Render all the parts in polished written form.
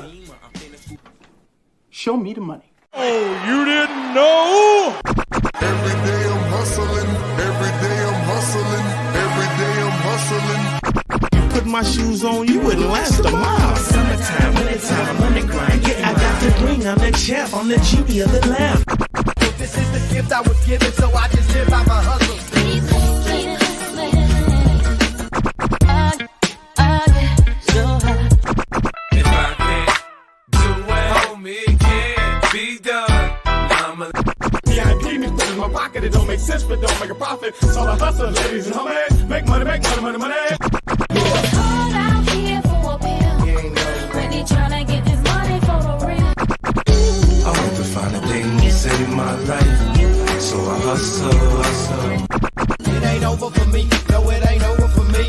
brother. Show me the money. Oh, you didn't know? Every day I'm hustling. Every day I'm hustling. Every day I'm hustling. You put my shoes on, you wouldn't last a mile. Summertime, wintertime, I'm on the grind. Yeah, I got the ring, I'm the champ, I'm the genie of the lamp. This is the gift I was given, so I just live by my hustle. If I can't do it, homie, it can't be done. VIP me put in my pocket. It don't make sense, but don't make a profit. It's all a hustle, ladies and homies. Make money, money. It's hard out here for a pill. When you tryna get this money for the real. I want to find a thing to save my life, so I hustle. It ain't over for me. No, it ain't over for me.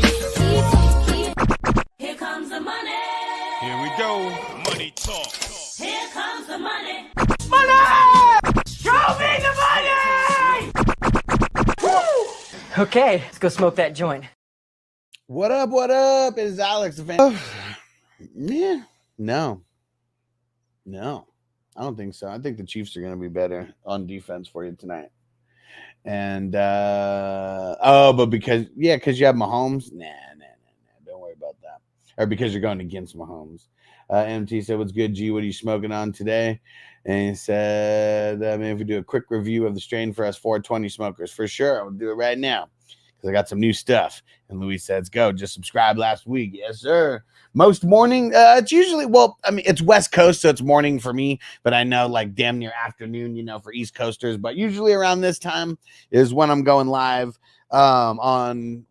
Here comes the money. Here we go. Money talk. Here comes the money. Show me the money! Okay, let's go smoke that joint. What up? What up? It's Alex the fan. Yeah, no, I don't think so. I think the Chiefs are going to be better on defense for you tonight. And but because you have Mahomes, nah, don't worry about that. Or because you're going against Mahomes. MT said, "What's good, G? What are you smoking on today?" And he said, if we do a quick review of the strain for us 420 smokers, for sure, I'll do it right now because I got some new stuff. And Louis says, "Go, just subscribed last week." Yes, sir. Most morning, it's usually, it's West Coast, so it's morning for me, but I know like damn near afternoon, for East Coasters. But usually around this time is when I'm going live on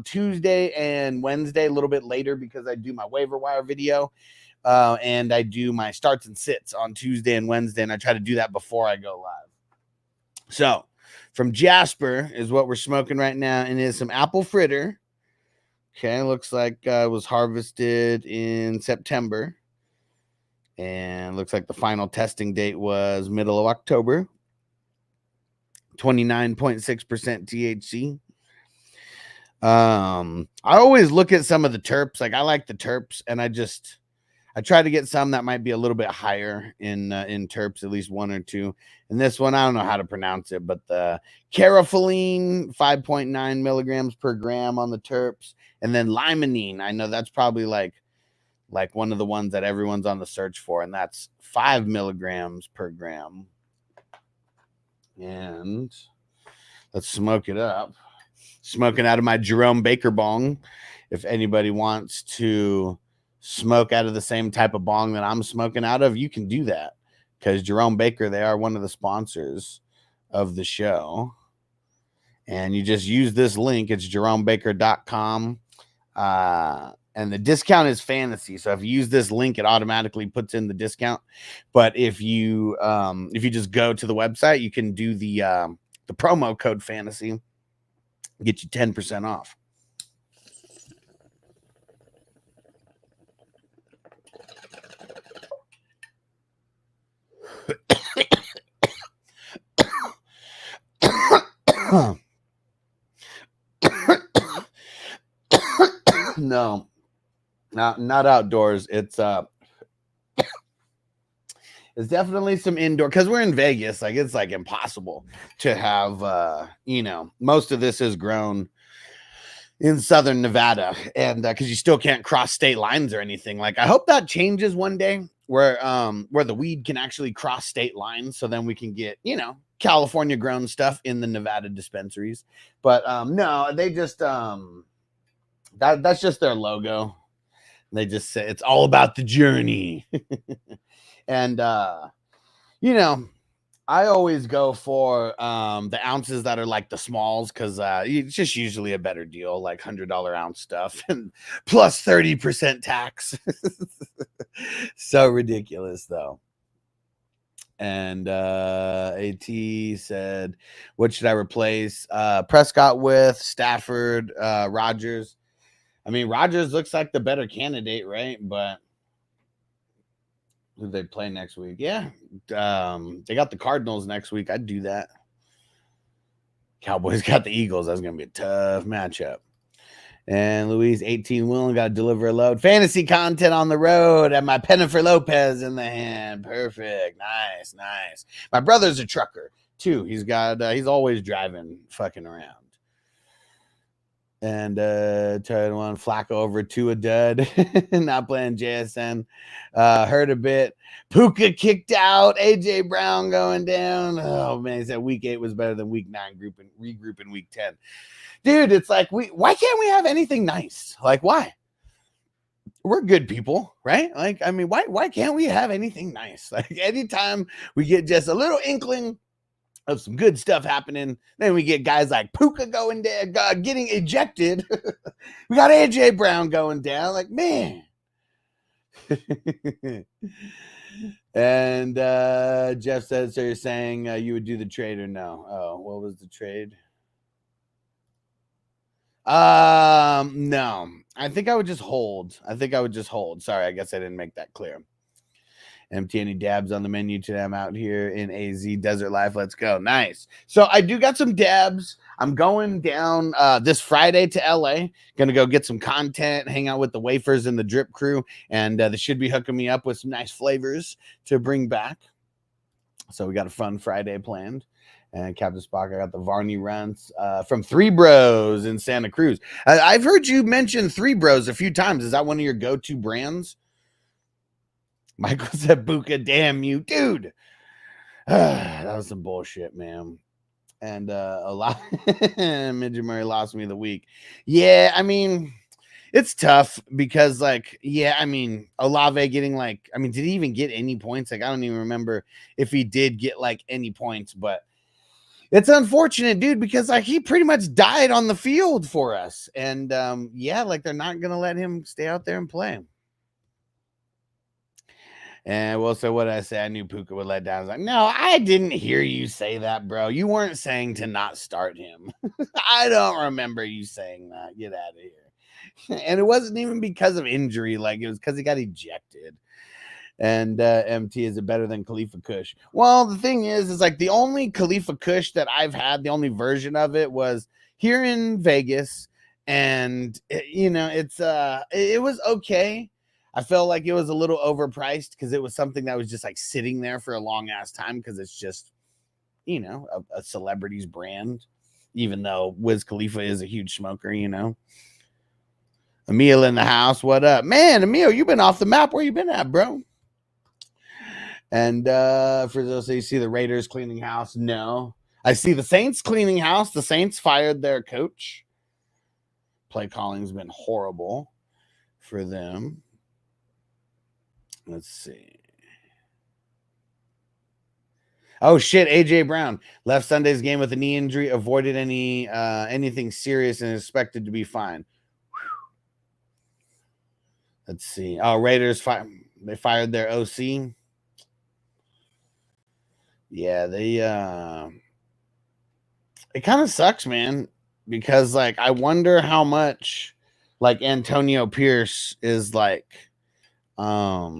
Tuesday and Wednesday, a little bit later because I do my waiver wire video. And I do my starts and sits on Tuesday and Wednesday, and I try to do that before I go live. So, from Jasper is what we're smoking right now, and it is some apple fritter. Okay, looks like it was harvested in September, and looks like the final testing date was middle of October. 29.6% THC. I always look at some of the terps. Like I like the terps, and I try to get some that might be a little bit higher in terps, at least one or two. And this one, I don't know how to pronounce it, but the carapholine, 5.9 milligrams per gram on the terps. And then limonene, I know that's probably like one of the ones that everyone's on the search for, and that's 5 milligrams per gram. And let's smoke it up. Smoking out of my Jerome Baker bong. If anybody wants to smoke out of the same type of bong that I'm smoking out of, you can do that because Jerome Baker, they are one of the sponsors of the show. And you just use this link. It's jeromebaker.com. And the discount is fantasy. So if you use this link, it automatically puts in the discount. But if you just go to the website, you can do the promo code fantasy, get you 10% off. No, not outdoors. It's definitely some indoor because we're in Vegas. Like it's like impossible to have most of this is grown in southern Nevada, and because you still can't cross state lines or anything. Like I hope that changes one day where the weed can actually cross state lines, so then we can get California grown stuff in the Nevada dispensaries. But no, they just that's just their logo. They just say it's all about the journey. And I always go for the ounces that are like the smalls because it's just usually a better deal, like $100 ounce stuff and plus 30% tax. So ridiculous though. And AT said, what should I replace Prescott with? Stafford, Rodgers. I mean, Rodgers looks like the better candidate, right? But who they play next week? Yeah. They got the Cardinals next week. I'd do that. Cowboys got the Eagles. That's going to be a tough matchup. And Louise, 18 willing, got to deliver a load. Fantasy content on the road. And my Pennifer Lopez in the hand. Perfect. Nice, nice. My brother's a trucker too. He's always driving, fucking around. And tried one Flacco over to a dud. Not playing JSN. Heard a bit. Puka kicked out. AJ Brown going down. Oh man, he said week 8 was better than week 9. Regroup in week 10. Dude, it's like why can't we have anything nice? Like, why? We're good people, right? Like, I mean, why can't we have anything nice? Like, anytime we get just a little inkling of some good stuff happening, then we get guys like Puka going down, getting ejected. We got AJ Brown going down. Like, man. And Jeff said, so you're saying you would do the trade or no? Oh, what was the trade? No, I think I would just hold. Sorry, I guess I didn't make that clear. Empty any dabs on the menu today. I'm out here in AZ Desert Life. Let's go. Nice. So I do got some dabs. I'm going down this Friday to LA. Gonna go get some content, hang out with the Wafers and the Drip crew, and they should be hooking me up with some nice flavors to bring back. So we got a fun Friday planned. And Captain Spock, I got the Varney runs from Three Bros in Santa Cruz. I've heard you mention Three Bros a few times. Is that one of your go-to brands? Michael said, Buka, damn you, dude. That was some bullshit, man. And a lot. Midget Murray lost me the week. Yeah, I mean, it's tough because, like, yeah, I mean, Olave getting, like, I mean, did he even get any points? Like, I don't even remember if he did get, like, any points, but it's unfortunate, dude, because like he pretty much died on the field for us. And yeah, like they're not going to let him stay out there and play. And well, so what did I say? I knew Puka would let down. I was like, no, I didn't hear you say that, bro. You weren't saying to not start him. I don't remember you saying that. Get out of here. And it wasn't even because of injury. Like it was because he got ejected. And MT, is it better than Khalifa Kush? Well, the thing is like the only Khalifa Kush that I've had, the only version of it was here in Vegas, and you know, it was okay. I felt like it was a little overpriced because it was something that was just like sitting there for a long ass time because it's just, you know, a celebrity's brand, even though Wiz Khalifa is a huge smoker, you know. Emil in the house, what up? Man, Emil, you've been off the map. Where you been at, bro? And for those that you see the Raiders cleaning house, no. I see the Saints cleaning house. The Saints fired their coach. Play calling's been horrible for them. Let's see. Oh shit, AJ Brown left Sunday's game with a knee injury, avoided anything serious, and is expected to be fine. Let's see. Oh, Raiders they fired their OC. Yeah, it kind of sucks, man, because like I wonder how much like Antonio Pierce is like I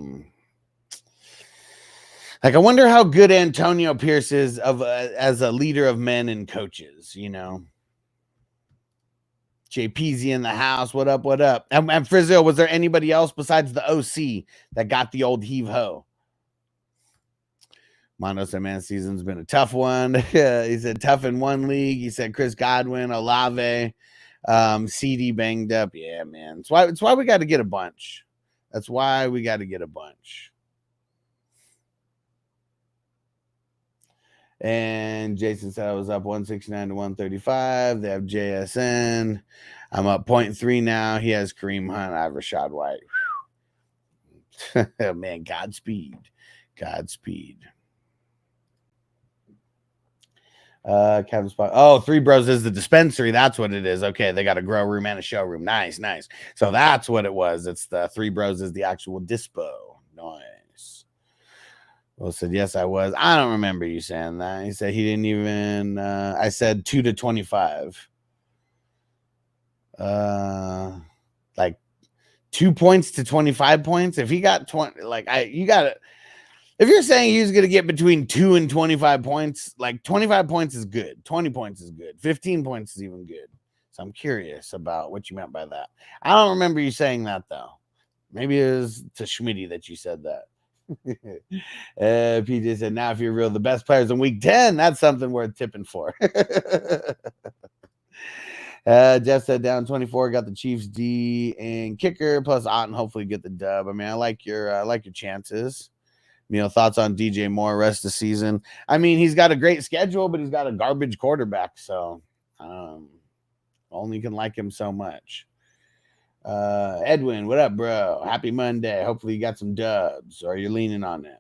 wonder how good Antonio Pierce is as a leader of men and coaches, you know. JPZ in the house. What up? What up? And Frizzle, was there anybody else besides the OC that got the old heave ho? Mondo said, man, season's been a tough one. He said tough in one league. He said Chris Godwin, Olave, CD banged up. Yeah, man. It's why we got to get a bunch. That's why we got to get a bunch. And Jason said I was up 169 to 135. They have JSN. I'm up 0.3 now. He has Kareem Hunt. I have Rashad White. Man, Godspeed. Godspeed. Kevin Spot. Oh, Three Bros is the dispensary. That's what it is. Okay, they got a grow room and a showroom. Nice, nice. So that's what it was. It's the Three Bros is the actual dispo. Nice. Well, said yes, I was. I don't remember you saying that. He said he didn't even. I said 2 to 25. Like 2 points to 25 points. If he got 20, like you got it. If you're saying he's going to get between 2 and 25 points, like 25 points is good. 20 points is good. 15 points is even good. So I'm curious about what you meant by that. I don't remember you saying that, though. Maybe it was to Schmitty that you said that. PJ said, now if you're real, the best players in week 10, that's something worth tipping for. Jeff said down 24, got the Chiefs D and kicker plus Otten, hopefully get the dub. I mean, I like your chances. You know, thoughts on DJ Moore rest of the season. I mean, he's got a great schedule, but he's got a garbage quarterback, so only can like him so much. Edwin, what up, bro? Happy Monday. Hopefully you got some dubs, or you're leaning on it.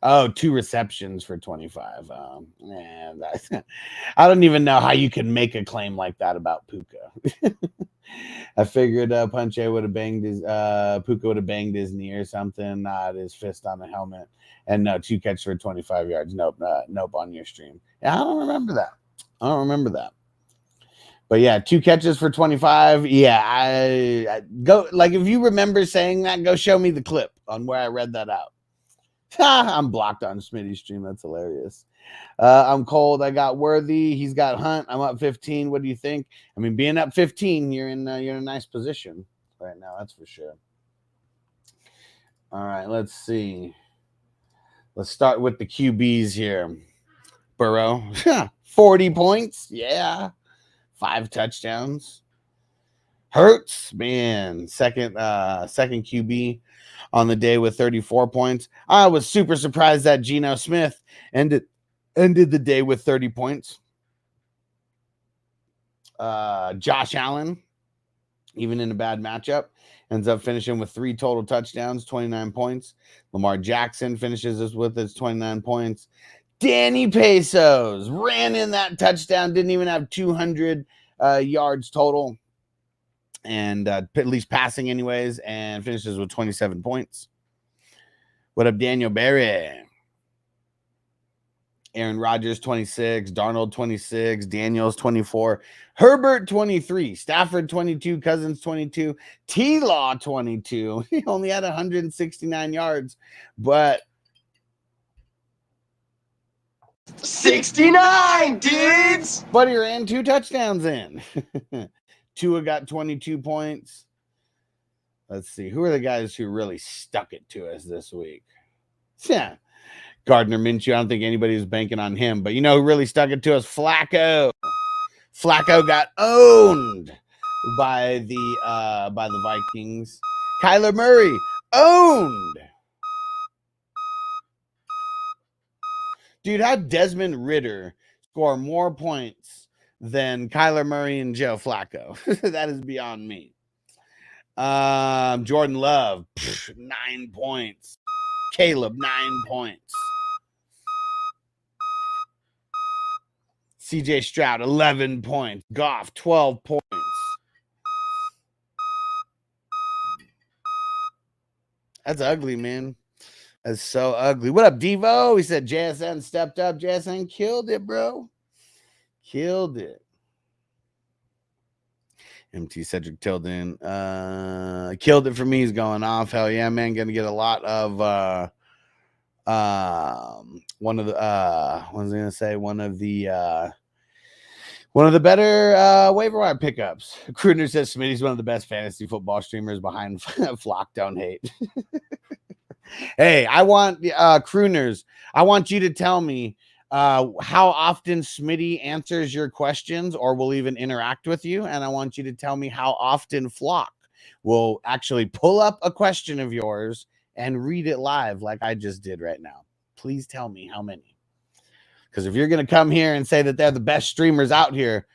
Oh, 2 receptions for 25. I don't even know how you can make a claim like that about Puka. I figured Punche would have banged his Puka would have banged his knee or something, not his fist on the helmet. And no, 2 catches for 25 yards. Nope on your stream. Yeah, I don't remember that. But yeah, 2 catches for 25. Yeah, I go, like, if you remember saying that, go show me the clip on where I read that out. I'm blocked on Smitty's stream. That's hilarious. I'm cold. I got Worthy. He's got Hunt. I'm up 15. What do you think? I mean, being up 15, you're in a nice position right now. That's for sure. All right, let's see. Let's start with the QBs here. Burrow, 40 points. Yeah. 5 touchdowns. Hurts, man, second QB on the day with 34 points. I was super surprised that Geno Smith ended the day with 30 points. Josh Allen, even in a bad matchup, ends up finishing with 3 total touchdowns, 29 points. Lamar Jackson finishes with his 29 points. Danny Pesos ran in that touchdown, didn't even have 200 yards total, and at least passing anyways, and finishes with 27 points. What up, Daniel Berry? Aaron Rodgers, 26. Darnold, 26. Daniels, 24. Herbert, 23. Stafford, 22. Cousins, 22. T-Law, 22. He only had 169 yards, but 69 dudes. But he ran 2 touchdowns in. Tua got 22 points. Let's see. Who are the guys who really stuck it to us this week? Yeah. Gardner Minshew. I don't think anybody's banking on him. But you know who really stuck it to us? Flacco. Flacco got owned by the Vikings. Kyler Murray owned. Dude, how'd Desmond Ridder score more points than Kyler Murray and Joe Flacco? That is beyond me. Jordan Love, 9 points. Caleb, 9 points. CJ Stroud, 11 points. Goff, 12 points. That's ugly, man. That's so ugly. What up, Devo? He said JSN stepped up. JSN killed it, bro. Killed it. MT Cedric Tilden. Killed it for me. He's going off. Hell yeah, man. Gonna get a lot of one of the better waiver wire pickups. Kruner says Smitty's one of the best fantasy football streamers behind Flock. Don't hate. Hey, I want crooners. I want you to tell me how often Smitty answers your questions or will even interact with you. And I want you to tell me how often Flock will actually pull up a question of yours and read it live like I just did right now. Please tell me how many. Because if you're going to come here and say that they're the best streamers out here,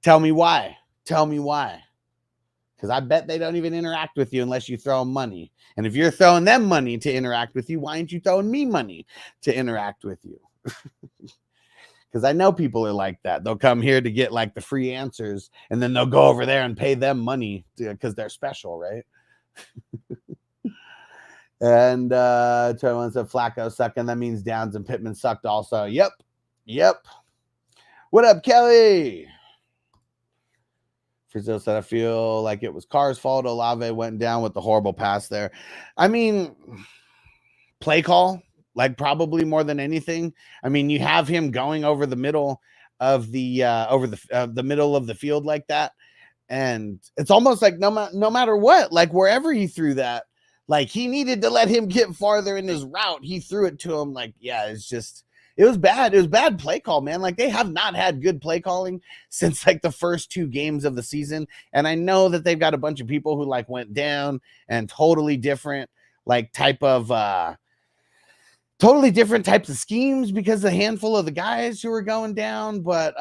tell me why. Tell me why. Because I bet they don't even interact with you unless you throw them money. And if you're throwing them money to interact with you, why aren't you throwing me money to interact with you? Because I know people are like that. They'll come here to get like the free answers, and then they'll go over there and pay them money because they're special, right? And Trevor said Flacco sucking. That means Downs and Pittman sucked also. Yep. What up, Kelly? Frizzo said, I feel like it was Carr's fault. Olave went down with the horrible pass there. I mean, play call, like probably more than anything. I mean, you have him going over the middle of the over the middle of the field like that. And it's almost like no matter what, like wherever he threw that, like he needed to let him get farther in his route. He threw it to him. Like, yeah, it was bad. It was bad play call, man. Like they have not had good play calling since like the first 2 games of the season. And I know that they've got a bunch of people who like went down and totally different like totally different types of schemes because a handful of the guys who were going down. But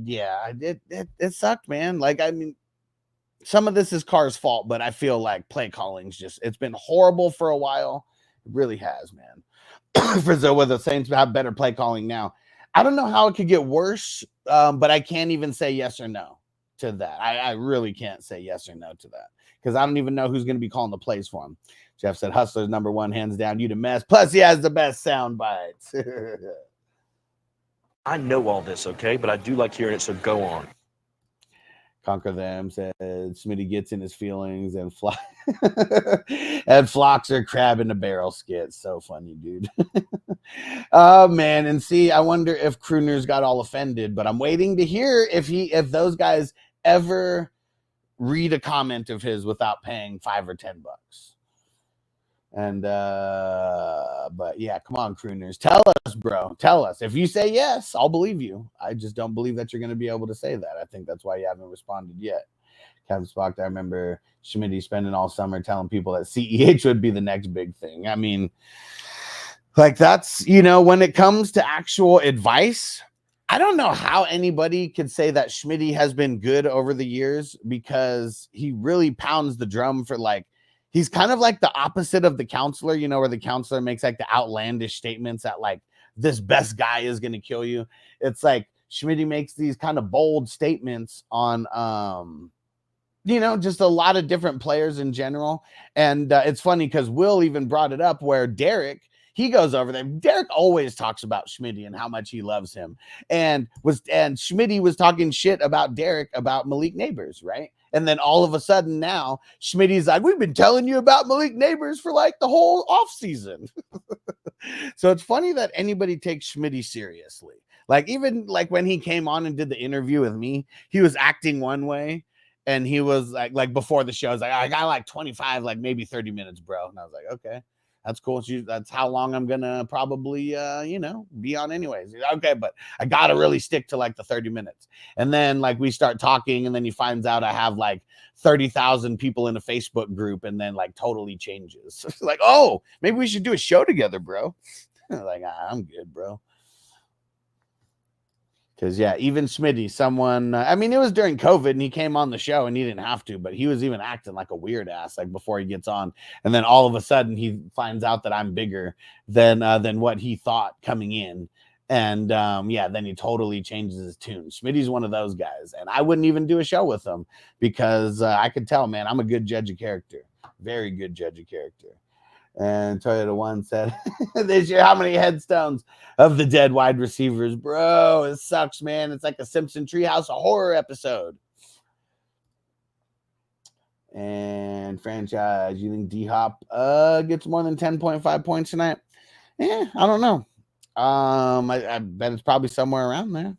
yeah, it sucked, man. Like, I mean, some of this is Carr's fault, but I feel like play calling's it's been horrible for a while. It really has, man. For the Saints have better play calling now. I don't know how it could get worse, but I can't even say yes or no to that. I really can't say yes or no to that because I don't even know who's going to be calling the plays for him. Jeff said Hustler's #1, hands down. You the mess. Plus, he has the best sound bites. I know all this, okay, but I do like hearing it, so go on. Conquer Them said Smitty gets in his feelings and and flocks are crab in the barrel skit. So funny, dude. Oh man, and see, I wonder if Crooners got all offended, but I'm waiting to hear if those guys ever read a comment of his without paying $5 or $10. And but yeah, come on, Crooners, tell us, bro. Tell us. If you say yes, I'll believe you. I just don't believe that you're going to be able to say that. I think that's why you haven't responded yet. Kevin Spock, I remember Schmitty spending all summer telling people that CEH would be the next big thing. I mean, like that's, when it comes to actual advice, I don't know how anybody could say that Schmitty has been good over the years because he really pounds the drum for like, he's kind of like the opposite of the counselor, where the counselor makes like the outlandish statements that like this best guy is going to kill you. It's like Schmitty makes these kind of bold statements on, just a lot of different players in general. And it's funny because Will even brought it up where Derek, he goes over there. Derek always talks about Schmitty and how much he loves him. And Schmitty was talking shit about Derek about Malik Neighbors, right? And then all of a sudden now, Schmitty's like, we've been telling you about Malik Neighbors for like the whole offseason. So it's funny that anybody takes Schmitty seriously. Like even like when he came on and did the interview with me, he was acting one way. And he was like before the show, I was like, I got like 25, like maybe 30 minutes, bro. And I was like, okay. That's cool. That's how long I'm going to probably, be on anyways. Okay, but I got to really stick to like the 30 minutes. And then like we start talking and then he finds out I have like 30,000 people in a Facebook group and then like totally changes. Like, oh, maybe we should do a show together, bro. Like, I'm good, bro. Because, yeah, even Schmitty, someone, it was during COVID and he came on the show and he didn't have to, but he was even acting like a weird ass, like before he gets on. And then all of a sudden he finds out that I'm bigger than what he thought coming in. And, then he totally changes his tune. Schmitty's one of those guys. And I wouldn't even do a show with him because I could tell, man, I'm a good judge of character. Very good judge of character. And Toyota One said, this year, how many headstones of the dead wide receivers? Bro, it sucks, man. It's like a Simpson Treehouse, a horror episode. And franchise, you think D-Hop gets more than 10.5 points tonight? I don't know. I bet it's probably somewhere around there.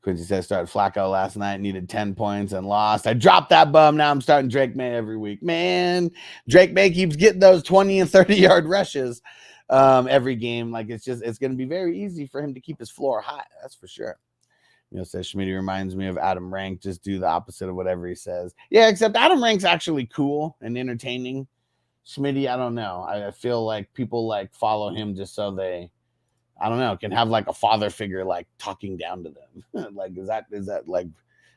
Quincy says started Flacco last night, needed 10 points and lost. I dropped that bum. Now I'm starting Drake May every week. Man, Drake May keeps getting those 20 and 30-yard rushes every game. Like it's going to be very easy for him to keep his floor high. That's for sure. Says Schmitty reminds me of Adam Rank. Just do the opposite of whatever he says. Yeah, except Adam Rank's actually cool and entertaining. Schmitty, I don't know. I feel like people like follow him just so they, I don't know, can have like a father figure like talking down to them. Like, is that like,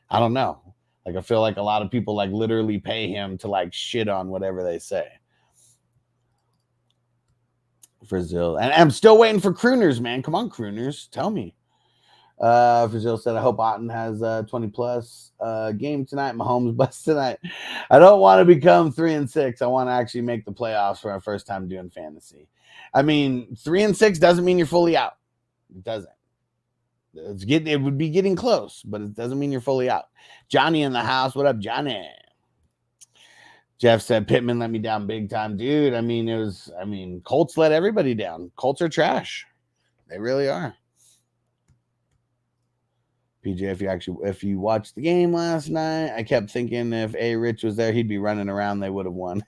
I don't know. Like, I feel like a lot of people like literally pay him to like shit on whatever they say. Brazil. And I'm still waiting for Crooners, man. Come on, Crooners. Tell me. Brazil said, I hope Otten has 20 plus game tonight. Mahomes bust tonight. I don't want to become 3-6. I want to actually make the playoffs for our first time doing fantasy. 3-6 doesn't mean you're fully out. It doesn't. It would be getting close, but it doesn't mean you're fully out. Johnny in the house. What up, Johnny? Jeff said Pittman let me down big time, dude. Colts let everybody down. Colts are trash. They really are. PJ, if you watched the game last night, I kept thinking if A Rich was there, he'd be running around. They would have won.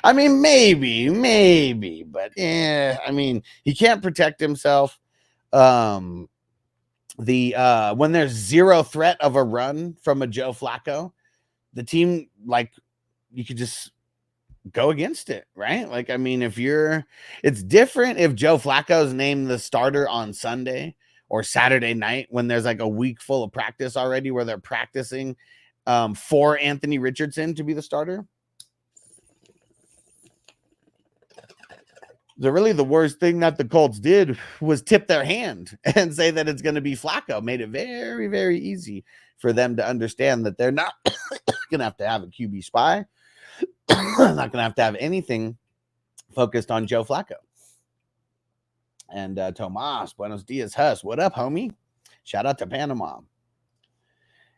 I mean, maybe, but yeah, I mean, he can't protect himself. When there's zero threat of a run from a Joe Flacco, the team, like, you could just go against it, right? Like, I mean, it's different if Joe Flacco's named the starter on Sunday or Saturday night when there's like a week full of practice already where they're practicing for Anthony Richardson to be the starter. Really the worst thing that the Colts did was tip their hand and say that it's going to be Flacco. Made it very, very easy for them to understand that they're not going to have a QB spy. Not going to have anything focused on Joe Flacco. And Tomas, buenos dias, Hus. What up, homie? Shout out to Panama.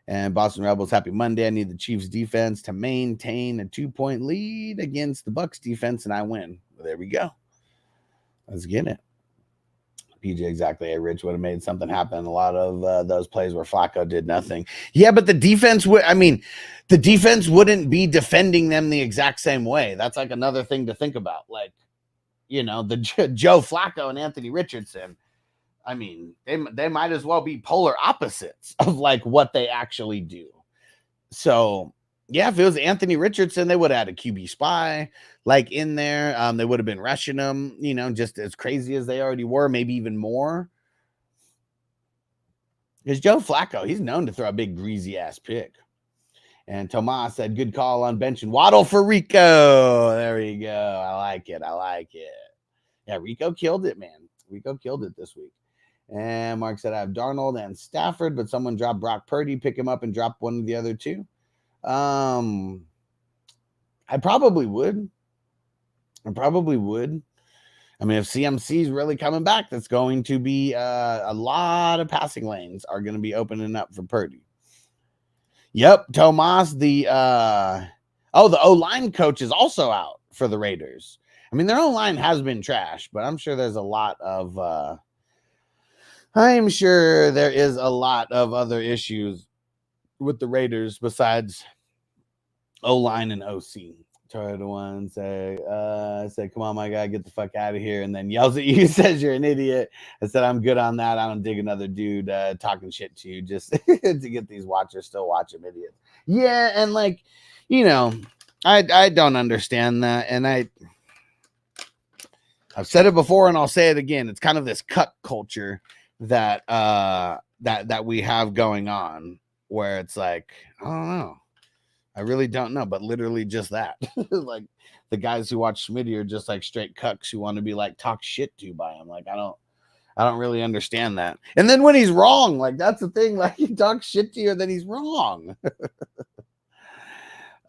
And Boston Rebels, happy Monday. I need the Chiefs defense to maintain a 2-point lead against the Bucs defense, and I win. Well, there we go. Let's get it. PJ, exactly. Rich would have made something happen. A lot of those plays where Flacco did nothing. Yeah, but the defense the defense wouldn't be defending them the exact same way. That's like another thing to think about. Like, you know, the Joe Flacco and Anthony Richardson, I mean, they might as well be polar opposites of like what they actually do. So, yeah, if it was Anthony Richardson, they would have had a QB spy like in there. They would have been rushing them, you know, just as crazy as they already were, maybe even more. Because Joe Flacco, he's known to throw a big greasy ass pick. And Tomas said, good call on bench and Waddle for Rico. There we go. I like it. Yeah, Rico killed it, man. Rico killed it this week. And Mark said, I have Darnold and Stafford, but someone dropped Brock Purdy. Pick him up and drop one of the other two. I probably would. I mean, if CMC's really coming back, that's going to be a lot of passing lanes are going to be opening up for Purdy. Yep, Tomas, the O-line coach is also out for the Raiders. I mean, their O-line has been trash, but I'm sure there's a lot of other issues with the Raiders besides O-line and OC. Try to one say, come on, my guy, get the fuck out of here, and then yells at you, says you're an idiot. I said, I'm good on that. I don't dig another dude talking shit to you just to get these watchers still watch him, idiots. Yeah, and like, you know, I don't understand that, and I've said it before, and I'll say it again. It's kind of this cuck culture that that we have going on, where it's like, I don't know. I really don't know, but literally just that. Like the guys who watch Smitty are just like straight cucks who want to be like talk shit to by him. Like I don't really understand that. And then when he's wrong, like that's the thing. Like he talks shit to you, and then he's wrong.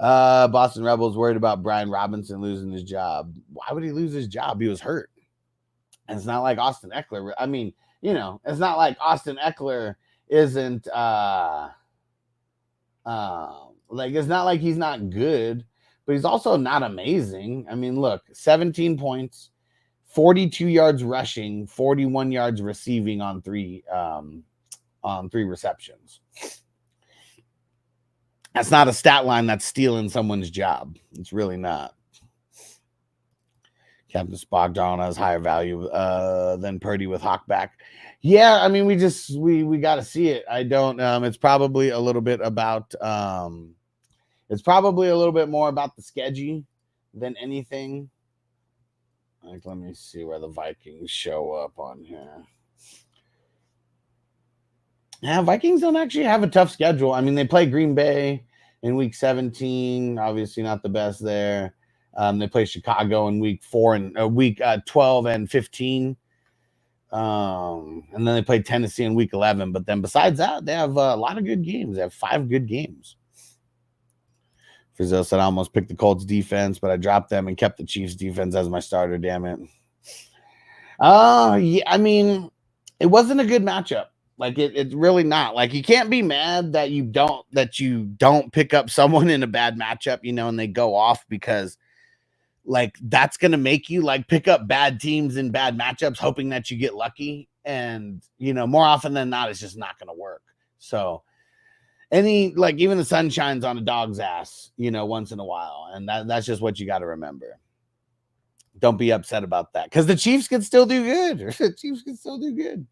Boston Rebels worried about Brian Robinson losing his job. Why would he lose his job? He was hurt, and it's not like Austin Eckler. I mean, you know, it's not like Austin Eckler isn't. Like, it's not like he's not good, but he's also not amazing. I mean, look, 17 points, 42 yards rushing, 41 yards receiving on three receptions. That's not a stat line that's stealing someone's job. It's really not. Captain Spock Darnold has higher value than Purdy with Hawkback. Yeah, I mean, we got to see it. I don't. It's probably a little bit about. It's probably a little bit more about the schedule than anything. Like, let me see where the Vikings show up on here. Yeah, Vikings don't actually have a tough schedule. I mean, they play Green Bay in week 17. Obviously, not the best there. They play Chicago in week 12 and 15. And then they play Tennessee in week 11. But then besides that, they have a lot of good games. They have 5 good games. Frizzell said I almost picked the Colts defense, but I dropped them and kept the Chiefs defense as my starter. Damn it. Yeah, I mean, it wasn't a good matchup. Like it's really not. Like you can't be mad that you don't pick up someone in a bad matchup, you know, and they go off because like that's going to make you like pick up bad teams in bad matchups, hoping that you get lucky. And, you know, more often than not, it's just not going to work. So even the sun shines on a dog's ass, you know, once in a while. And that's just what you got to remember. Don't be upset about that because the Chiefs can still do good. The Chiefs can still do good.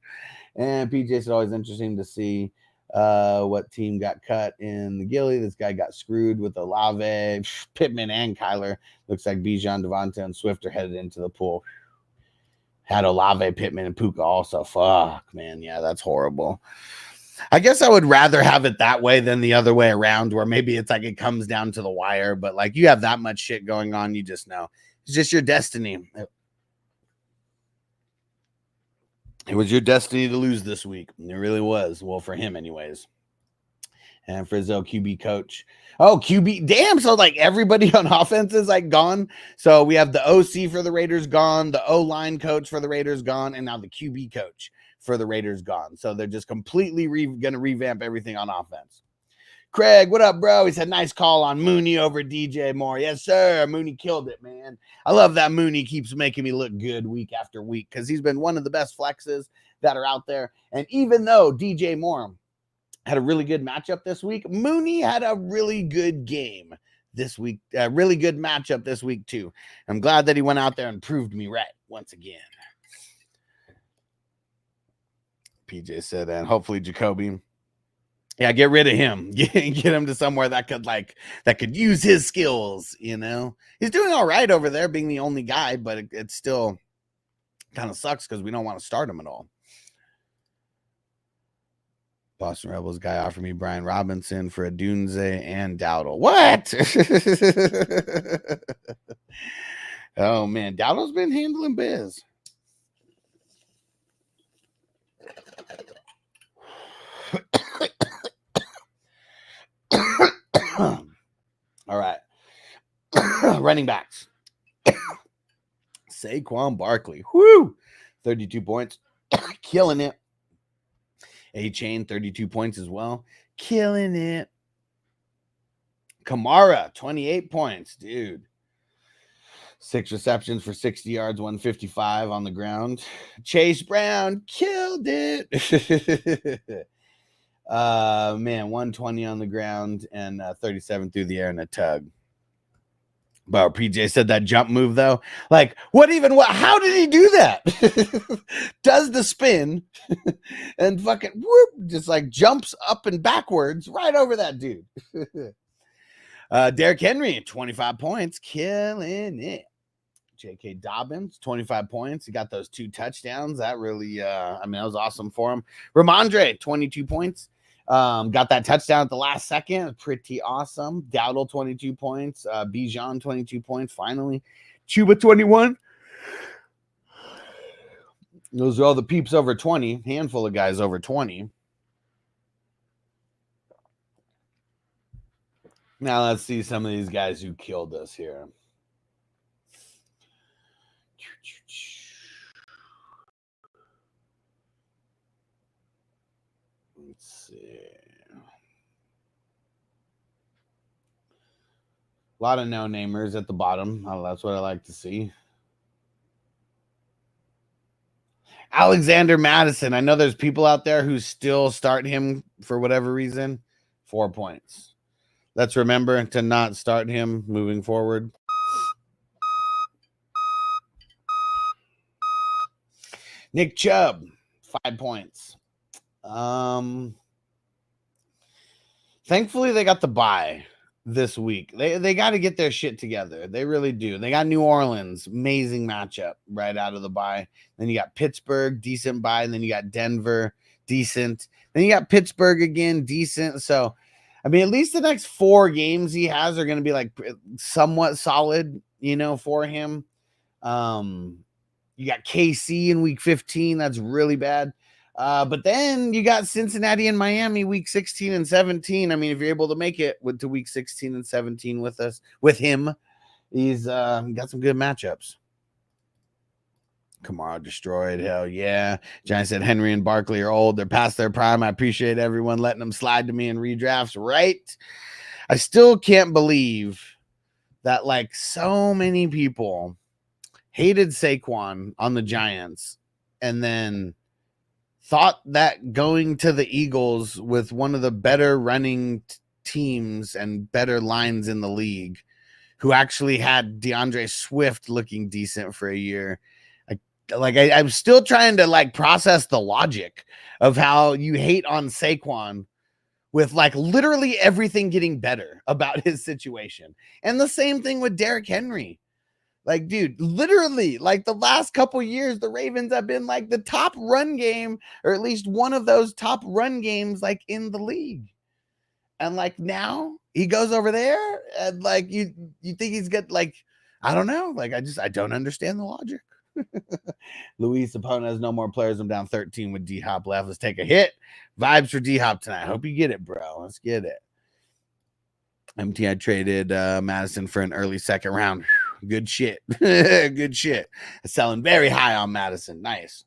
And PJ said, always interesting to see what team got cut in the Gilly. This guy got screwed with Olave, Pittman, and Kyler. Looks like Bijan, Devonta, and Swift are headed into the pool. Had Olave, Pittman, and Puka also. Fuck, man. Yeah, that's horrible. I guess I would rather have it that way than the other way around, where maybe it's like it comes down to the wire. But like you have that much shit going on, you just know. It's just your destiny. It was your destiny to lose this week. It really was. Well, for him anyways. And Frizzo, QB coach. Oh, QB. Damn. So like everybody on offense is like gone. So we have the OC for the Raiders gone, the O-line coach for the Raiders gone, and now the QB coach for the Raiders gone. So they're just completely going to revamp everything on offense. Craig, what up, bro? He said, nice call on Mooney over DJ Moore. Yes, sir. Mooney killed it, man. I love that Mooney keeps making me look good week after week because he's been one of the best flexes that are out there. And even though DJ Moore had a really good matchup this week, Mooney had a really good game this week. A really good matchup this week, too. I'm glad that he went out there and proved me right once again. PJ said, and hopefully Jacoby. Yeah, get rid of him. Get him to somewhere that could use his skills, you know. He's doing all right over there being the only guy, but it still kind of sucks because we don't want to start him at all. Boston Rebels guy offered me Brian Robinson for a Dunze and Dowdle. What? Oh, man. Dowdle's been handling biz. All right. Running backs. Saquon Barkley. Whoo! 32 points. Killing it. A-Chain, 32 points as well. Killing it. Kamara, 28 points. Dude. 6 receptions for 60 yards, 155 on the ground. Chase Brown killed it. Man, 120 on the ground and 37 through the air in a tug. But PJ said that jump move though, like how did he do that? Does the spin and fucking whoop, just like jumps up and backwards right over that dude. Derrick Henry, 25 points, killing it. J.K. Dobbins, 25 points. He got those 2 touchdowns. That really, that was awesome for him. Ramondre, 22 points. Got that touchdown at the last second. Pretty awesome. Dowdle, 22 points. Bijan, 22 points. Finally. Chuba, 21. Those are all the peeps over 20. Handful of guys over 20. Now let's see some of these guys who killed us here. Let's see. A lot of no-namers at the bottom. Oh, that's what I like to see. Alexander Madison. I know there's people out there who still start him for whatever reason. 4 points. Let's remember to not start him moving forward. Nick Chubb, 5 points. Thankfully, they got the bye this week. They got to get their shit together. They really do. They got New Orleans, amazing matchup right out of the bye. Then you got Pittsburgh, decent bye. And then you got Denver, decent. Then you got Pittsburgh again, decent. So, at least the next 4 games he has are going to be like somewhat solid, for him. You got KC in week 15. That's really bad. But then you got Cincinnati and Miami week 16 and 17. If you're able to make it to week 16 and 17 with him, he's got some good matchups. Kamara destroyed. Hell yeah. Johnny said Henry and Barkley are old. They're past their prime. I appreciate everyone letting them slide to me in redrafts. Right. I still can't believe that like so many people hated Saquon on the Giants and then thought that going to the Eagles with one of the better running teams and better lines in the league, who actually had DeAndre Swift looking decent for a year. I'm still trying to like process the logic of how you hate on Saquon with like literally everything getting better about his situation. And the same thing with Derrick Henry. Like, dude, literally, like the last couple years, the Ravens have been like the top run game, or at least one of those top run games, like in the league. And like now he goes over there and like you think he's got like, I don't know. Like, I don't understand the logic. Luis Sapone has no more players. I'm down 13 with D-Hop left. Let's take a hit. Vibes for D-Hop tonight. Hope you get it, bro. Let's get it. MTI traded Madison for an early second round. Good shit. Good shit. Selling very high on Madison. Nice.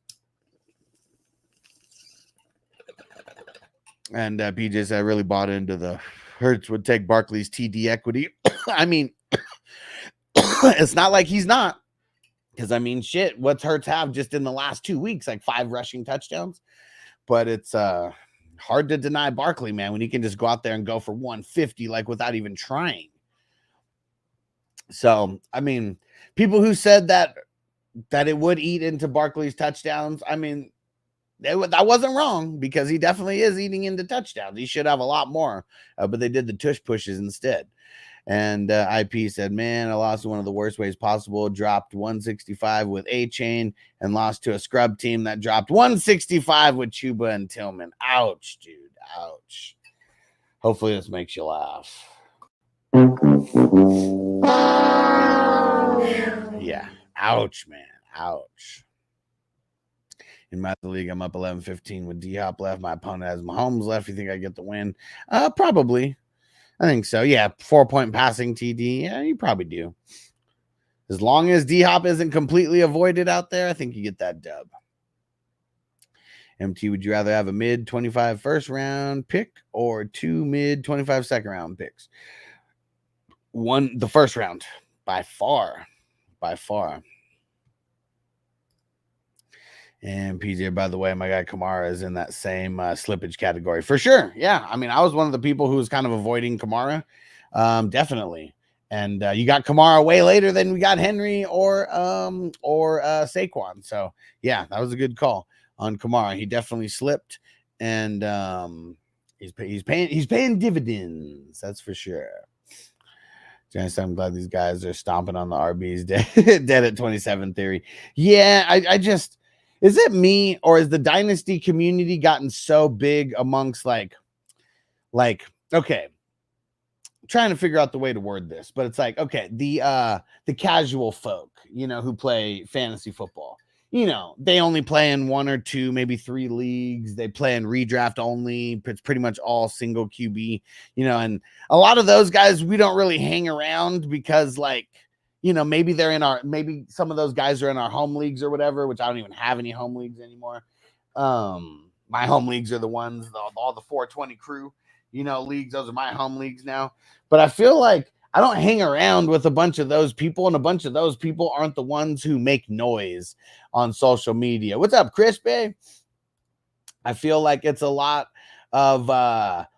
And PJ said I really bought into the Hurts would take Barkley's TD equity. I mean, it's not like he's not. Because, I mean, shit, what's Hurts have just in the last 2 weeks? Like 5 rushing touchdowns. But it's hard to deny Barkley, man, when he can just go out there and go for 150, like without even trying. So, I mean, people who said that it would eat into Barkley's touchdowns, I mean, that wasn't wrong, because he definitely is eating into touchdowns. He should have a lot more, but they did the tush pushes instead. And IP said, man, I lost one of the worst ways possible. Dropped 165 with A-Chain and lost to a scrub team that dropped 165 with Chuba and Tillman. Ouch, dude. Ouch. Hopefully this makes you laugh. Yeah. Ouch, man. Ouch. In my league, I'm up 11-15 with D-Hop left. My opponent has Mahomes left. You think I get the win? Probably. I think so. Yeah, 4-point passing TD. Yeah, you probably do. As long as D-Hop isn't completely avoided out there, I think you get that dub. MT, would you rather have a mid-25 first round pick or 2 mid-25 second round picks? The first round, by far. By far. And PJ, by the way, my guy Kamara is in that same slippage category for sure. Yeah, I mean, I was one of the people who was kind of avoiding Kamara, definitely. And you got Kamara way later than we got Henry or Saquon. So yeah, that was a good call on Kamara. He definitely slipped, and he's paying dividends. That's for sure. Janice, I'm glad these guys are stomping on the RBs dead at 27 theory. Yeah, I just. Is it me, or is the dynasty community gotten so big amongst like, okay, I'm trying to figure out the way to word this, but it's like, okay, the casual folk, you know, who play fantasy football, you know, they only play in 1 or 2, maybe 3 leagues. They play in redraft only. It's pretty much all single QB, you know, and a lot of those guys, we don't really hang around because like, you know, maybe maybe some of those guys are in our home leagues or whatever, which I don't even have any home leagues anymore. My home leagues are the ones, all the 420 crew, you know, leagues. Those are my home leagues now. But I feel like I don't hang around with a bunch of those people, and a bunch of those people aren't the ones who make noise on social media. What's up, Chris Bay? I feel like it's a lot of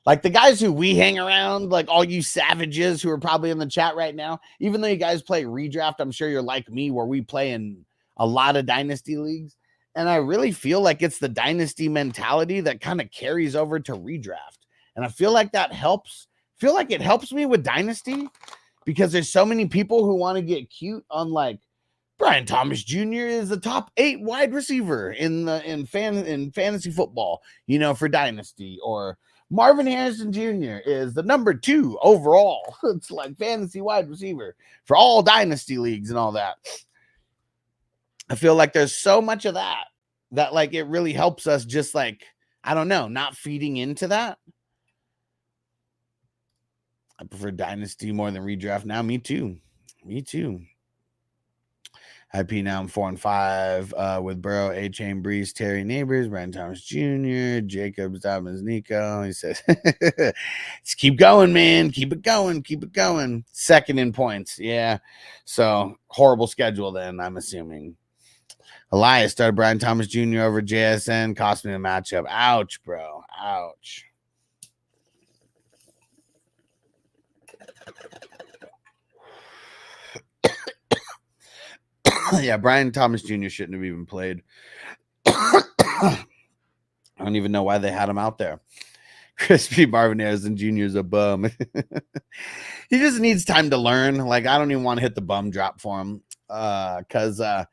like the guys who we hang around, like all you savages who are probably in the chat right now, even though you guys play redraft, I'm sure you're like me where we play in a lot of dynasty leagues. And I really feel like it's the dynasty mentality that kind of carries over to redraft. And I feel like that helps. I feel like it helps me with dynasty because there's so many people who want to get cute on like Brian Thomas Jr. is the top 8 wide receiver in fantasy football, you know, for dynasty, or Marvin Harrison Jr. is the number 2 overall. It's like fantasy wide receiver for all dynasty leagues and all that. I feel like there's so much of that like it really helps us just like, I don't know, not feeding into that. I prefer dynasty more than redraft now. Me too. IP now I'm 4-5 with Burrow, A-Chain, Breeze, Terry, Neighbors, Brian Thomas Jr., Jacobs, Dobbins, Nico. He says, just keep going, man. Keep it going. Keep it going. Second in points. Yeah. So horrible schedule then, I'm assuming. Elias started Brian Thomas Jr. over JSN. Cost me the matchup. Ouch, bro. Ouch. Yeah, Brian Thomas Jr. shouldn't have even played. I don't even know why they had him out there. Crispy Marvin Harrison Jr. is a bum. He just needs time to learn. Like, I don't even want to hit the bum drop for him. Because I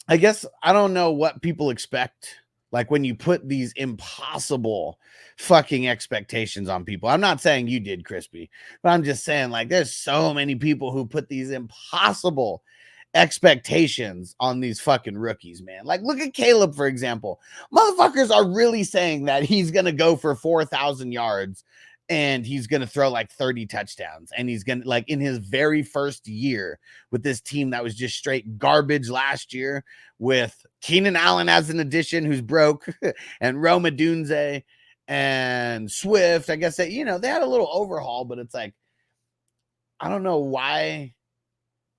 guess I don't know what people expect. Like when you put these impossible fucking expectations on people. I'm not saying you did, Crispy, but I'm just saying, like, there's so many people who put these impossible expectations on these fucking rookies, man. Like, look at Caleb, for example. Motherfuckers are really saying that he's going to go for 4,000 yards and he's going to throw like 30 touchdowns. And he's going to, like, in his very first year with this team that was just straight garbage last year, with Keenan Allen as an addition who's broke, and Rome Odunze and Swift. I guess that, you know, they had a little overhaul, but it's like, I don't know why,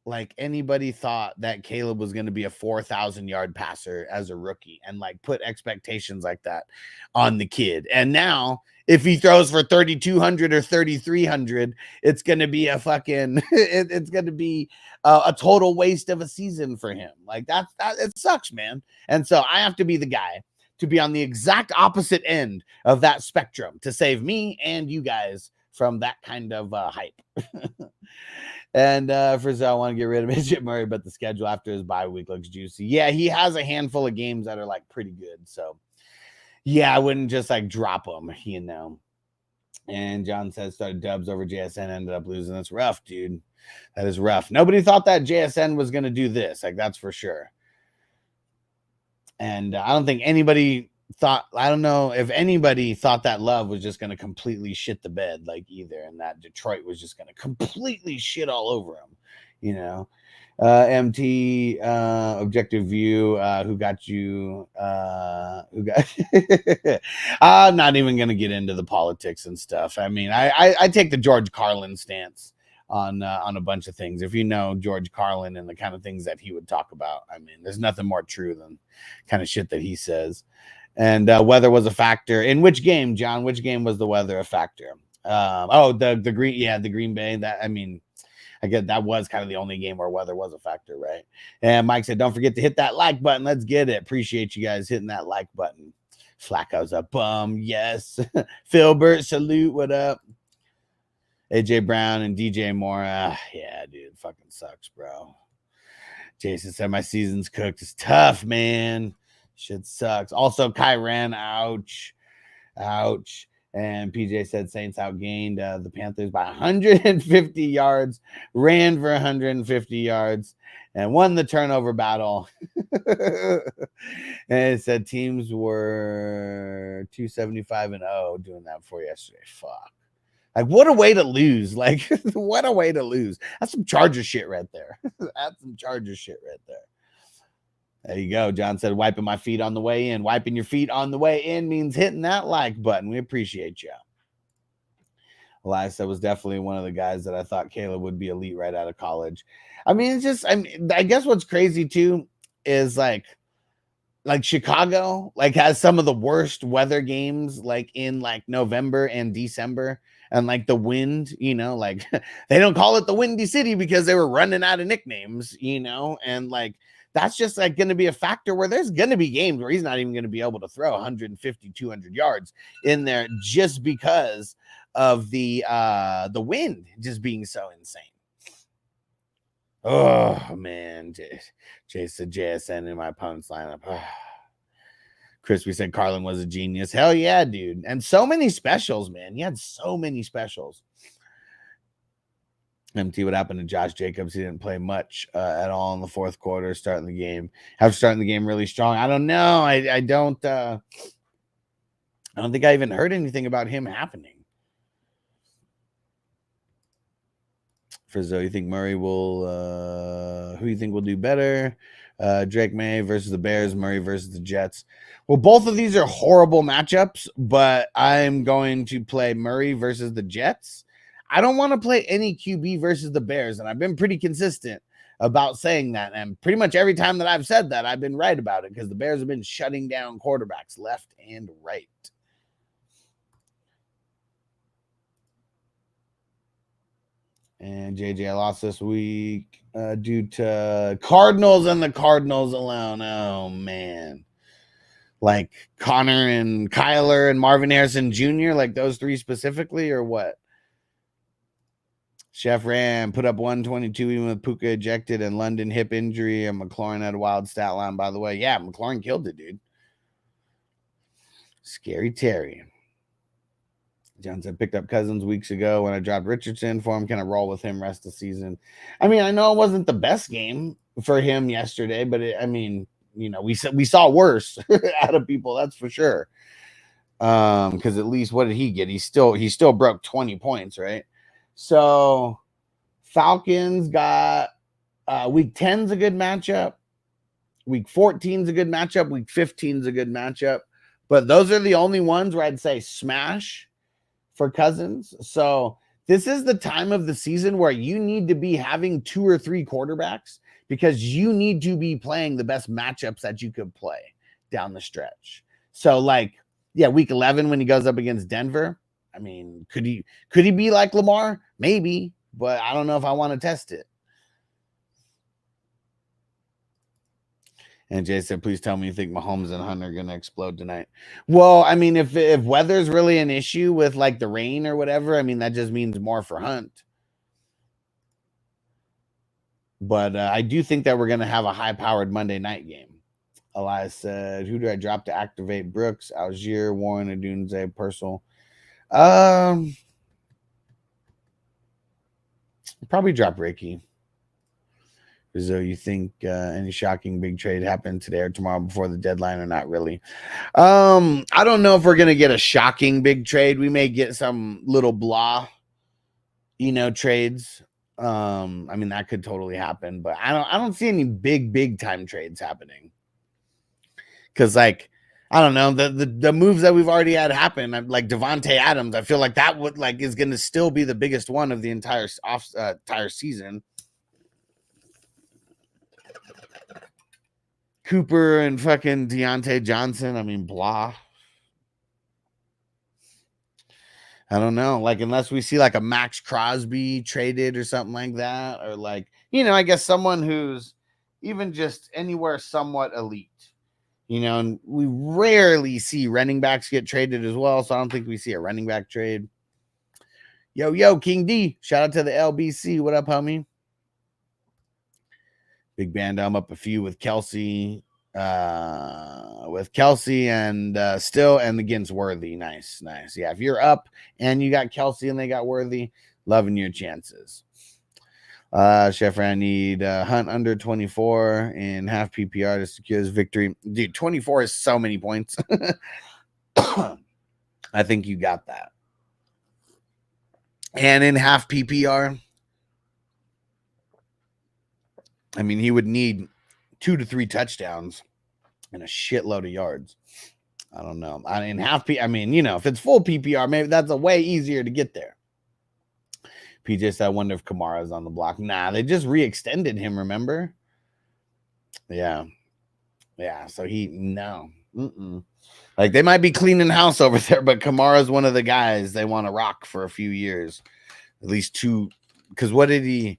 like, anybody thought that Caleb was going to be a 4,000 yard passer as a rookie and like put expectations like that on the kid. And now if he throws for 3,200 or 3,300, it's going to be a fucking, it's going to be a total waste of a season for him. Like that, it sucks, man. And so I have to be the guy to be on the exact opposite end of that spectrum to save me and you guys from that kind of hype. And first, I want to get rid of Midget Murray, but the schedule after his bye week looks juicy. Yeah, he has a handful of games that are like pretty good. So, yeah, I wouldn't just like drop him, you know. And John says started Dubs over JSN, ended up losing. That's rough, dude. That is rough. Nobody thought that JSN was going to do this. Like, that's for sure. And I don't think anybody thought, I don't know if anybody thought that Love was just going to completely shit the bed, like, either, and that Detroit was just going to completely shit all over him, you know. MT Objective View, who got you, who got I'm not even going to get into the politics and stuff. I mean, I take the George Carlin stance on a bunch of things. If you know George Carlin and the kind of things that he would talk about, I mean, there's nothing more true than kind of shit that he says. And weather was a factor. In which game, John? Which game was the weather a factor? The Green, yeah, the Green Bay. That, I mean, I guess that was kind of the only game where weather was a factor, right? And Mike said, don't forget to hit that like button. Let's get it. Appreciate you guys hitting that like button. Flacco's a bum. Yes. Philbert, salute. What up? AJ Brown and DJ Moore. Yeah, dude. Fucking sucks, bro. Jason said, my season's cooked. It's tough, man. Shit sucks. Also, Kyran, ouch. Ouch. And PJ said Saints outgained the Panthers by 150 yards, ran for 150 yards, and won the turnover battle. And it said teams were 275-0 doing that for yesterday. Fuck. Like, what a way to lose. Like, what a way to lose. That's some Charger shit right there. That's some Charger shit right there. There you go. John said, wiping my feet on the way in. Wiping your feet on the way in means hitting that like button. We appreciate you. Elias said was definitely one of the guys that I thought Caleb would be elite right out of college. I mean, it's just, I guess what's crazy too is like Chicago, like, has some of the worst weather games, like in like November and December. And like the wind, you know, like they don't call it the Windy City because they were running out of nicknames, you know, and like, that's just like going to be a factor where there's going to be games where he's not even going to be able to throw 150, 200 yards in there just because of the wind just being so insane. Oh, man. Jason JSN in my opponent's lineup. Crispy said Carlin was a genius. Hell yeah, dude. And so many specials, man. He had so many specials. MT, what happened to Josh Jacobs? He didn't play much at all in the fourth quarter, starting the game. After starting the game really strong. I don't know. I don't think I even heard anything about him happening. Frizzo, you think Murray will who you think will do better? Drake May versus the Bears, Murray versus the Jets. Well, both of these are horrible matchups, but I'm going to play Murray versus the Jets. I don't want to play any QB versus the Bears, and I've been pretty consistent about saying that. And pretty much every time that I've said that, I've been right about it because the Bears have been shutting down quarterbacks left and right. And JJ, I lost this week due to Cardinals and the Cardinals alone. Oh, man. Like Connor and Kyler and Marvin Harrison Jr., like those three specifically, or what? Chef Ram put up 122 even with Puka ejected and London hip injury, and McLaurin had a wild stat line, by the way. Yeah, McLaurin killed it, dude. Scary Terry. Johnson picked up Cousins weeks ago when I dropped Richardson for him. Can I roll with him rest of the season? I mean, I know it wasn't the best game for him yesterday, but we saw worse out of people, that's for sure. Because at least what did he get? He still broke 20 points, right? So Falcons got week 10's a good matchup. Week 14's a good matchup. Week 15's a good matchup. But those are the only ones where I'd say smash for Cousins. So this is the time of the season where you need to be having 2 or 3 quarterbacks because you need to be playing the best matchups that you could play down the stretch. So week 11 when he goes up against Denver, I mean, could he be like Lamar? Maybe, but I don't know if I want to test it. And Jay said, please tell me you think Mahomes and Hunter are going to explode tonight. Well, I mean, if weather's really an issue with like the rain or whatever, I mean, that just means more for Hunt. But I do think that we're going to have a high-powered Monday night game. Elias said, who do I drop to activate Brooks, Algier, Warren, Adunze, Purcell? Probably drop Ricky. So you think any shocking big trade happened today or tomorrow before the deadline or not really? I don't know if we're going to get a shocking big trade. We may get some little blah, trades. I mean, that could totally happen, but I don't see any big time trades happening. Cause I don't know, the moves that we've already had happen, like Devontae Adams, I feel like that would is going to still be the biggest one of the entire season. Cooper and fucking Deontay Johnson. I mean, blah. I don't know. Unless we see a Max Crosby traded or something like that, or I guess someone who's even just anywhere somewhat elite. And we rarely see running backs get traded as well, so I don't think we see a running back trade. Yo, King D. Shout out to the LBC. What up, homie? Big band. I'm up a few with Kelsey. And still and against Worthy. Nice. Yeah, if you're up and you got Kelsey and they got Worthy, loving your chances. Chef, I need Hunt under 24 in half PPR to secure his victory. Dude, 24 is so many points. I think you got that. And in half PPR, I mean, he would need 2 to 3 touchdowns and a shitload of yards. I don't know. In half if it's full PPR, maybe that's a way easier to get there. PJ said, I wonder if Kamara's on the block. Nah, they just re-extended him, remember? Yeah. So no. They might be cleaning house over there, but Kamara's one of the guys they want to rock for a few years. At least 2. Because what they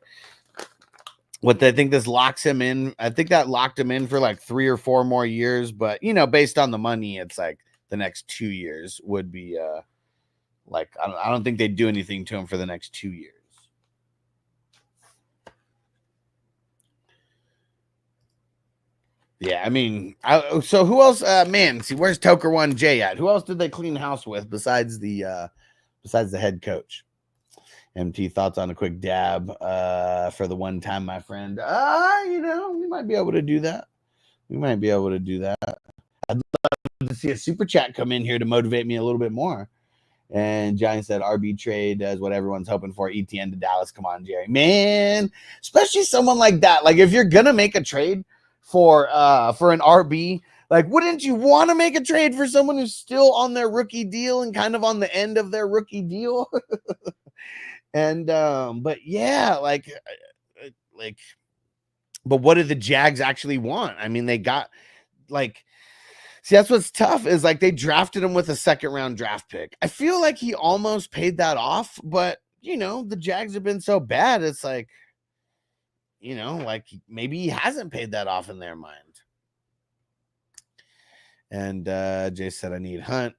think this locks him in. I think that locked him in for 3 or 4 more years. But, based on the money, it's the next 2 years would be I don't think they'd do anything to him for the next 2 years. Yeah, I mean, so who else? Where's Toker 1J at? Who else did they clean house with besides the head coach? MT, thoughts on a quick dab for the one time, my friend? We might be able to do that. I'd love to see a super chat come in here to motivate me a little bit more. And Johnny said RB trade does what everyone's hoping for. ETN to Dallas. Come on, Jerry. Man, especially someone like that. Like if you're gonna make a trade for an RB, like wouldn't you want to make a trade for someone who's still on their rookie deal and kind of on the end of their rookie deal? And but yeah, like but what did the Jags actually want? I mean, they got like, see, that's what's tough is like they drafted him with a second-round draft pick. I feel like he almost paid that off, but you know, the Jags have been so bad. It's like, you know, like maybe he hasn't paid that off in their mind. And Jay said, I need Hunt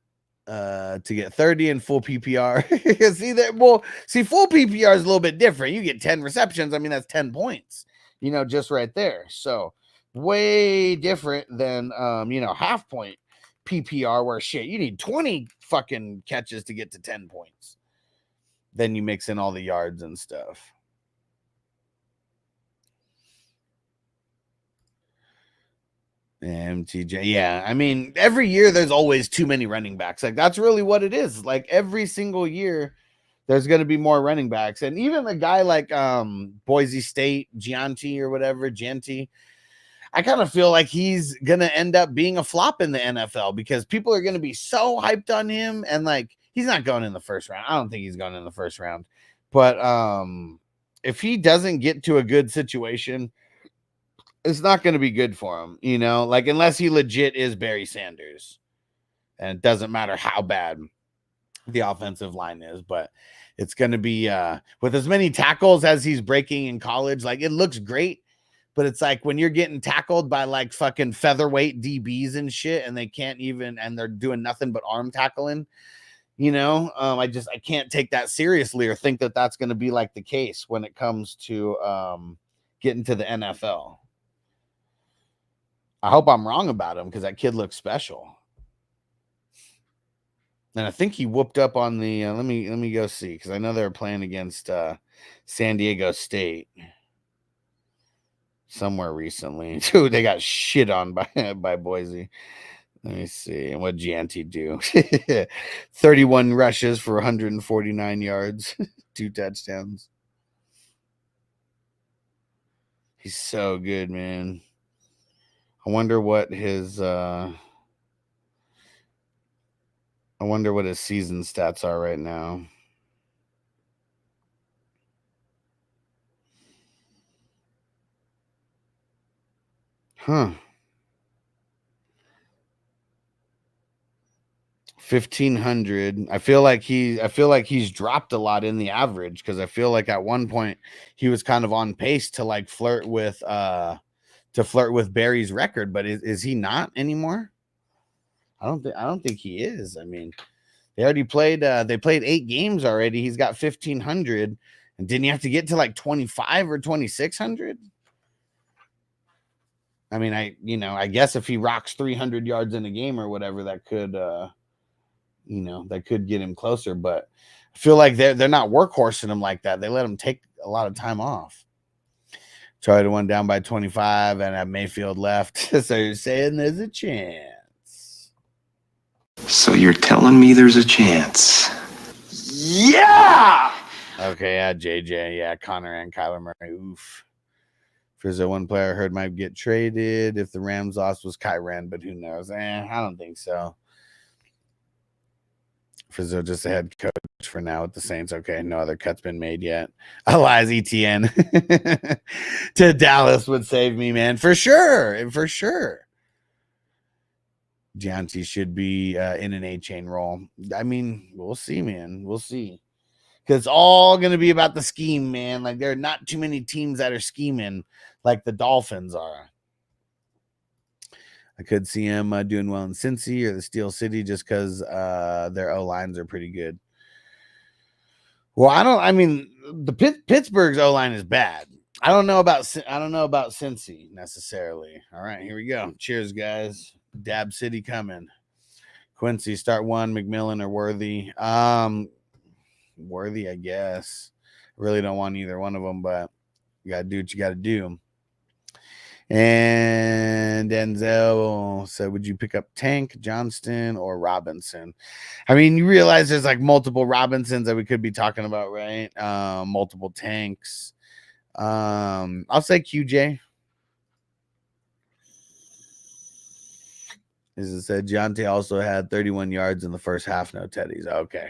to get 30 in full PPR. See that? Well, see, full PPR is a little bit different. You get 10 receptions. I mean, that's 10 points, you know, just right there. So way different than, you know, half point PPR where shit, you need 20 fucking catches to get to 10 points. Then you mix in all the yards and stuff. MTJ, yeah. I mean, every year there's always too many running backs. Like that's really what it is. Like every single year, there's going to be more running backs, and even a guy like Boise State Gianti or whatever Gianti, I kind of feel like he's going to end up being a flop in the NFL because people are going to be so hyped on him, and like he's not going in the first round. I don't think he's going in the first round, but if he doesn't get to a good situation, it's not going to be good for him, you know, like unless he legit is Barry Sanders, and it doesn't matter how bad the offensive line is, but it's going to be with as many tackles as he's breaking in college. Like it looks great, but it's like when you're getting tackled by like fucking featherweight DBs and shit, and they can't even, and they're doing nothing but arm tackling, you know, I can't take that seriously or think that that's going to be like the case when it comes to getting to the NFL. I hope I'm wrong about him because that kid looks special. And I think he whooped up on the let me go see, because I know they were playing against San Diego State somewhere recently. Dude, they got shit on by Boise. Let me see. And what Gianti do? 31 rushes for 149 yards, 2 touchdowns. He's so good, man. I wonder what his season stats are right now. Huh. 1,500. I feel like he's dropped a lot in the average, because I feel like at one point he was kind of on pace to like flirt with Barry's record, but is he not anymore? I don't think he is. I mean, they already played they played 8 games already. He's got 1,500, and didn't he have to get to like 25 or 2,600? I mean, I guess if he rocks 300 yards in a game or whatever, that could that could get him closer, but I feel like they're not workhorsing him like that. They let him take a lot of time off. Charlie won down by 25 and have Mayfield left. So you're saying there's a chance. So you're telling me there's a chance? Yeah! Okay, yeah, JJ. Yeah, Connor and Kyler Murray. Oof. There's one player I heard might get traded if the Rams lost was Kyren, but who knows? I don't think so. Frizzo just a head coach for now with the Saints. Okay, no other cut's been made yet. Elias Etienne to Dallas would save me, man. For sure. For sure. Gianti should be in an A-chain role. I mean, we'll see, man. We'll see. Because it's all going to be about the scheme, man. Like, there are not too many teams that are scheming like the Dolphins are. I could see him doing well in Cincy or the Steel City just because their O-lines are pretty good. Well, Pittsburgh's O-line is bad. I don't know about Cincy necessarily. All right, here we go. Cheers, guys. Dab City coming. Quincy, start one. McMillan or Worthy? Worthy, I guess. Really don't want either one of them, but you got to do what you got to do. And Denzel said, would you pick up Tank, Johnston, or Robinson? I mean, you realize there's like multiple Robinsons that we could be talking about, right? Multiple Tanks. I'll say QJ. As it said, Jonte also had 31 yards in the first half. No Teddies. Okay.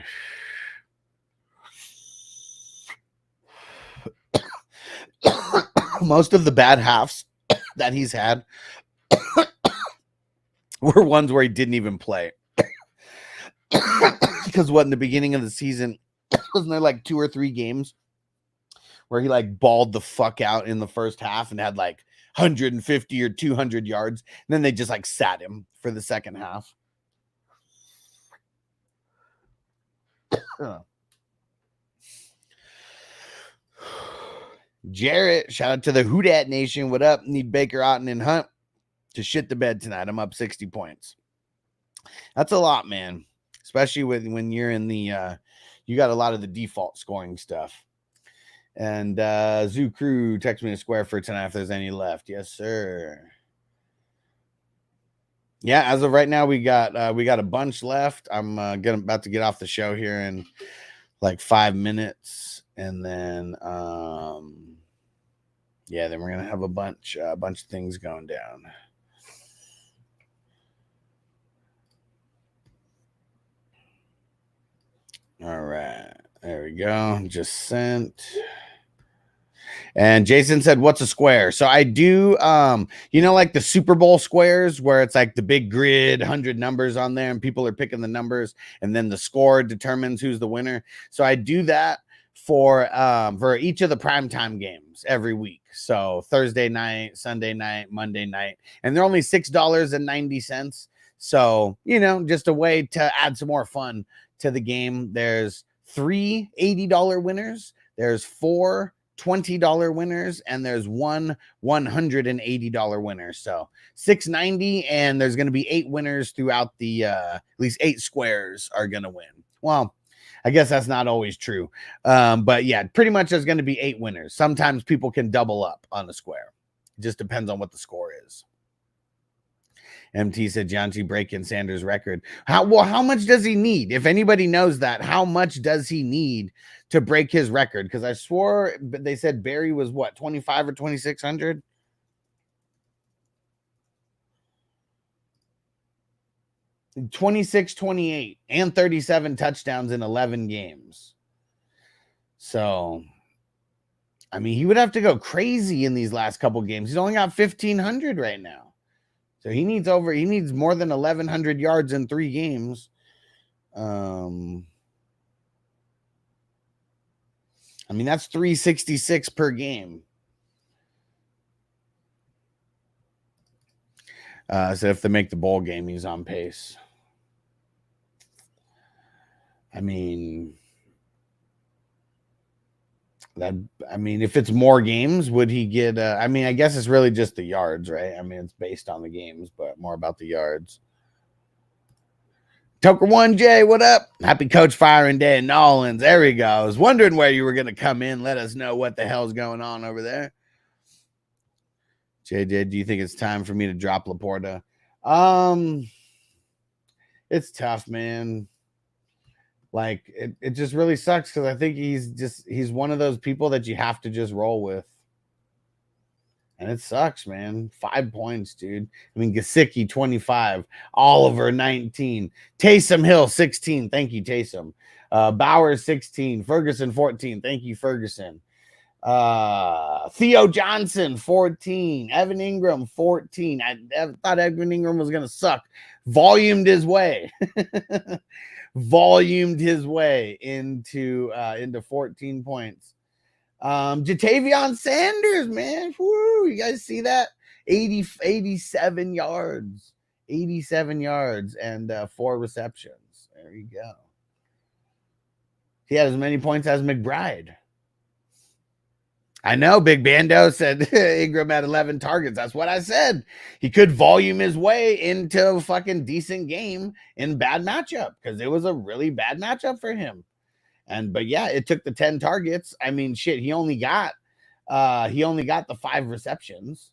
Most of the bad halves that he's had were ones where he didn't even play. Because what, in the beginning of the season, wasn't there like 2 or 3 games where he like balled the fuck out in the first half and had like 150 or 200 yards, and then they just like sat him for the second half. Jarrett, shout out to the Who Dat Nation. What up? Need Baker, Otten, and Hunt to shit the bed tonight. I'm up 60 points. That's a lot, man. Especially when you're in the you got a lot of the default scoring stuff. And Zoo Crew, text me a square for tonight if there's any left. Yes, sir. Yeah, as of right now, we got a bunch left. I'm about to get off the show here in like 5 minutes, and then yeah, then we're gonna have a bunch of things going down. All right, there we go. Just sent. And Jason said, what's a square? So I do, you know, like the Super Bowl squares where it's like the big grid, 100 numbers on there and people are picking the numbers and then the score determines who's the winner. So I do that for each of the primetime games every week. So Thursday night, Sunday night, Monday night, and they're only $6.90. So, you know, just a way to add some more fun to the game. There's 3 $80 winners. There's 4 $20 winners, and there's 1 $180 winner. So $6.90, and there's going to be 8 winners throughout the at least 8 squares are going to win. Well, I guess that's not always true. But yeah, pretty much there's going to be 8 winners. Sometimes people can double up on the square. It just depends on what the score is. MT said Jonte breaking Sanders' record. How much does he need? If anybody knows that, how much does he need to break his record? Because I swore they said Barry was what, 25 or 2,600? $26, 28, and 37 touchdowns in 11 games. So, I mean, he would have to go crazy in these last couple games. He's only got 1,500 right now. So he needs more than 1,100 yards in 3 games. I mean, that's 366 per game. So if they make the bowl game, he's on pace. I mean, if it's more games, would he get I mean, I guess it's really just the yards, right? I mean, it's based on the games, but more about the yards. Toker 1J, what up? Happy Coach Firing Day in Nolans. There he goes. Wondering where you were going to come in. Let us know what the hell's going on over there. JJ, do you think it's time for me to drop Laporta? It's tough, man. Like, it just really sucks because I think he's one of those people that you have to just roll with. And it sucks, man. 5 points, dude. I mean, Gesicki, 25. Oliver, 19. Taysom Hill, 16. Thank you, Taysom. Bauer, 16. Ferguson, 14. Thank you, Ferguson. Theo Johnson, 14. Evan Ingram, 14. I thought Evan Ingram was going to suck. Volumed his way. Volumed his way into 14 points. Jatavion Sanders, man. Woo, you guys see that? 87 yards. 87 yards and 4 receptions. There you go. He had as many points as McBride. I know Big Bando said Ingram had 11 targets. That's what I said. He could volume his way into a fucking decent game in bad matchup because it was a really bad matchup for him. But yeah, it took the 10 targets. I mean, shit, he only got the 5 receptions.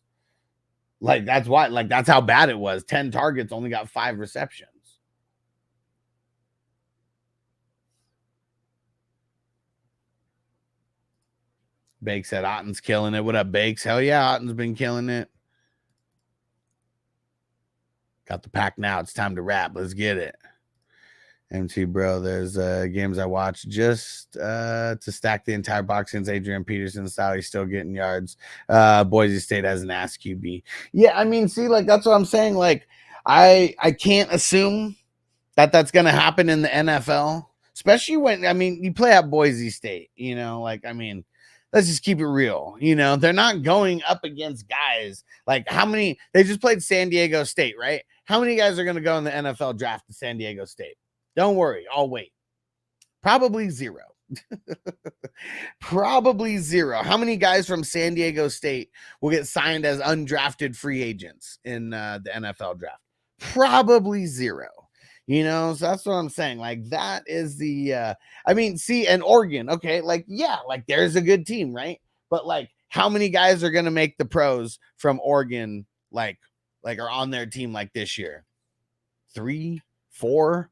Like, that's why, like, that's how bad it was. 10 targets, only got 5 receptions. Bake said Otten's killing it. What up, Bakes? Hell yeah, Otten's been killing it. Got the pack now. It's time to wrap. Let's get it. MT, bro, there's games I watched just to stack the entire box since Adrian Peterson style. He's still getting yards. Boise State has an ass QB. Yeah, I mean, see, like, that's what I'm saying. Like, I can't assume that that's going to happen in the NFL, especially when, I mean, you play at Boise State, you know, like, I mean, let's just keep it real. You know, they're not going up against guys like how many they just played San Diego State, right? How many guys are going to go in the NFL draft to San Diego State? Don't worry, I'll wait. Probably 0. Probably 0. How many guys from San Diego State will get signed as undrafted free agents in the NFL draft? Probably 0. You know, so that's what I'm saying. Like, that is the I mean, see, and Oregon, okay, like, yeah, like, there's a good team, right? But like, how many guys are gonna make the pros from Oregon, like are on their team like this year? 3, 4,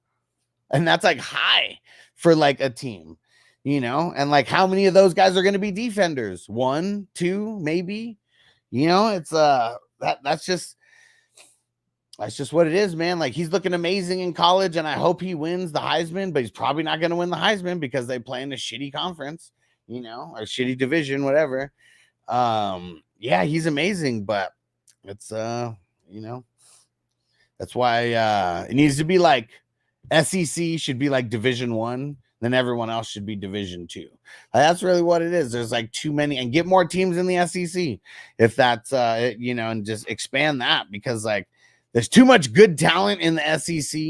and that's like high for like a team, you know. And like, how many of those guys are gonna be defenders? 1, 2, maybe. You know, it's that's just what it is, man. Like, he's looking amazing in college, and I hope he wins the Heisman, but he's probably not going to win the Heisman because they play in a shitty conference, you know, or shitty division, whatever. Yeah, he's amazing, but it's, you know, that's why it needs to be like SEC should be like Division 1, then everyone else should be Division 2. That's really what it is. There's like too many, and get more teams in the SEC if that's, you know, and just expand that, because like, there's too much good talent in the SEC,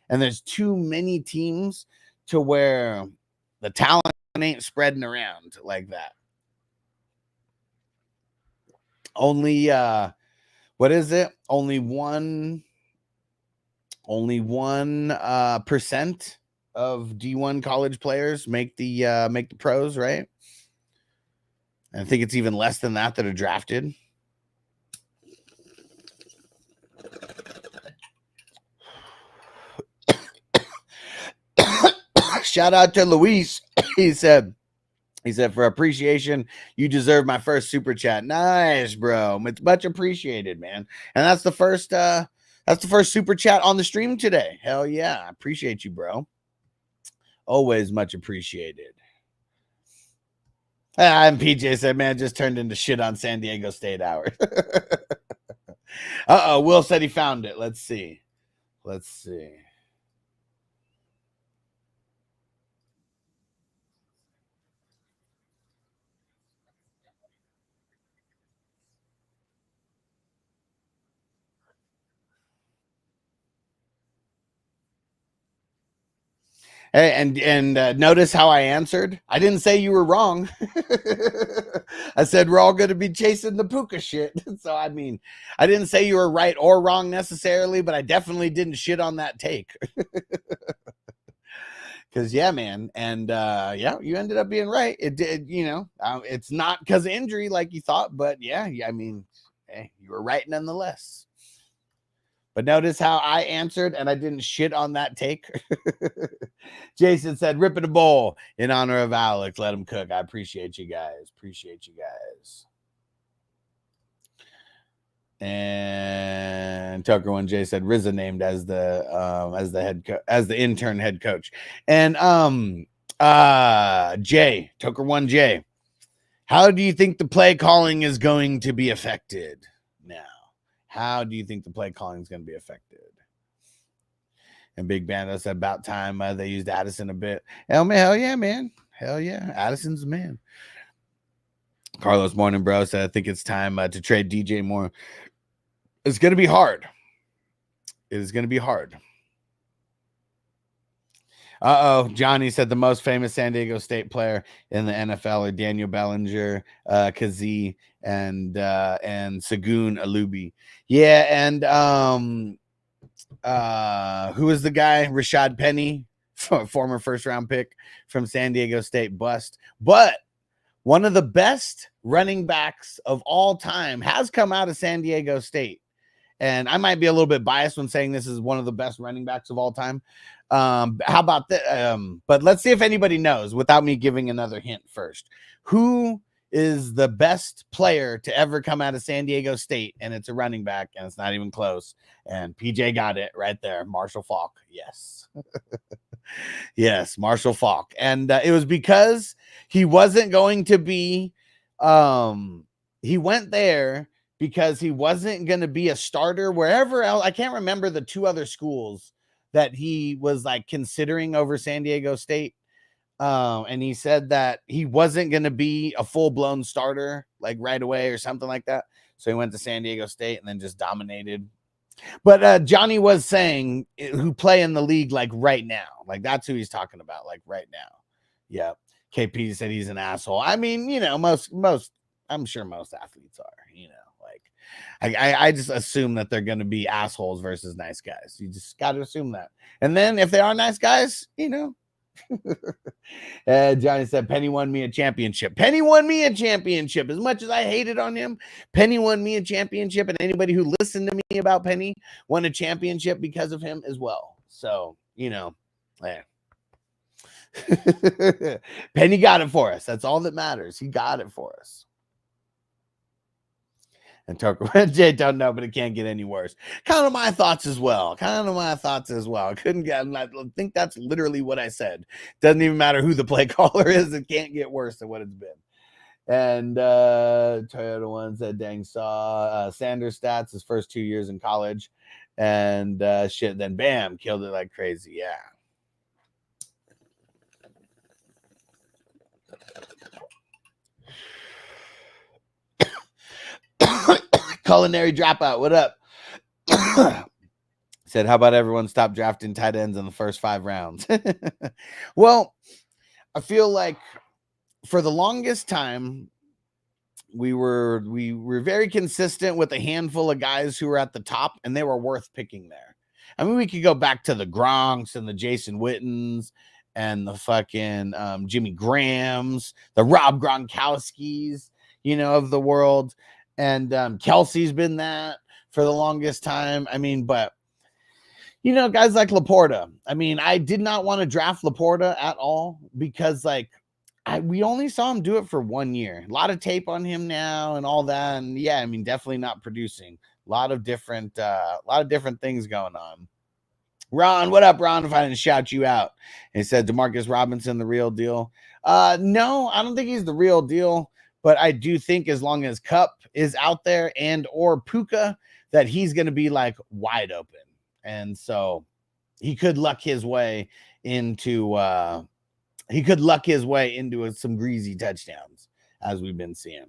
and there's too many teams to where the talent ain't spreading around like that. Only, what is it? Only 1% of D1 college players make the pros, right? And I think it's even less than that are drafted. Shout out to Luis. He said, for appreciation, you deserve my first super chat. Nice, bro. It's much appreciated, man. And that's the first super chat on the stream today. Hell yeah. I appreciate you, bro. Always much appreciated. And PJ said, man, just turned into shit on San Diego State hours. Will said he found it. Let's see. Hey, and notice how I answered. I didn't say you were wrong. I said we're all going to be chasing the puka shit. So, I mean, I didn't say you were right or wrong necessarily, but I definitely didn't shit on that take. Because, yeah, man. And, yeah, you ended up being right. It did, you know. It's not because of injury like you thought, but, yeah, I mean, hey, you were right nonetheless. But notice how I answered and I didn't shit on that take. Jason said, rip it a bowl in honor of Alex. Let him cook. I appreciate you guys. And Tucker 1J said RZA named as the intern head coach. And Jay, Tucker 1J, how do you think the play calling is going to be affected now? How do you think the play calling is going to be affected? And Big Bando said about time they used Addison a bit. Hell yeah, man. Hell yeah. Addison's the man. Carlos Morning Bro said, I think it's time to trade DJ Moore. It's going to be hard. It is going to be hard. Johnny said the most famous San Diego State player in the NFL are Daniel Bellinger, Kazee, and Segun Alubi. Yeah, and who was the guy? Rashad Penny, former first round pick from San Diego State, bust. But one of the best running backs of all time has come out of San Diego State. And I might be a little bit biased when saying this is one of the best running backs of all time. How about that? But let's see if anybody knows without me giving another hint first. Who is the best player to ever come out of San Diego State? And it's a running back, and it's not even close. And PJ got it right there. Marshall Faulk. Yes. Yes, Marshall Faulk. And it was because he wasn't going to be, he went there because he wasn't going to be a starter wherever else. I can't remember the two other schools that he was like considering over San Diego State. And he said that he wasn't going to be a full-blown starter like right away or something like that. So he went to San Diego State and then just dominated. But Johnny was saying who play in the league like right now. Like that's who he's talking about, like right now. Yeah. KP said he's an asshole. I mean, you know, most I'm sure most athletes are, you know, like I just assume that they're going to be assholes versus nice guys. You just got to assume that. And then if they are nice guys, you know, Johnny said Penny won me a championship. Penny won me a championship. As much as I hated on him, Penny won me a championship, and anybody who listened to me about Penny won a championship because of him as well. So, you know, yeah. Penny got it for us. That's all that matters. He got it for us. And Jay don't know, but it can't get any worse. Kind of my thoughts as well. Couldn't get. I think that's literally what I said. Doesn't even matter who the play caller is. It can't get worse than what it's been. And Toyota One said, "Dang, saw Sanders stats his first 2 years in college, and shit. Then bam, killed it like crazy. Yeah." Culinary dropout, what up? Said, how about everyone stop drafting tight ends in the first 5 rounds? Well, I feel like for the longest time, we were very consistent with a handful of guys who were at the top, and they were worth picking there. I mean, we could go back to the Gronks and the Jason Wittens and the fucking Jimmy Grahams, the Rob Gronkowskis, you know, of the world. And Kelsey's been that for the longest time. I mean, but, you know, guys like Laporta. I mean, I did not want to draft Laporta at all because, like, we only saw him do it for 1 year. A lot of tape on him now and all that. And, yeah, I mean, definitely not producing. A lot of different things going on. Ron, what up, Ron? If I didn't shout you out. He said, DeMarcus Robinson, the real deal. No, I don't think he's the real deal. But I do think as long as Kupp is out there and or Puka, that he's going to be like wide open. And so he could luck his way into some greasy touchdowns as we've been seeing.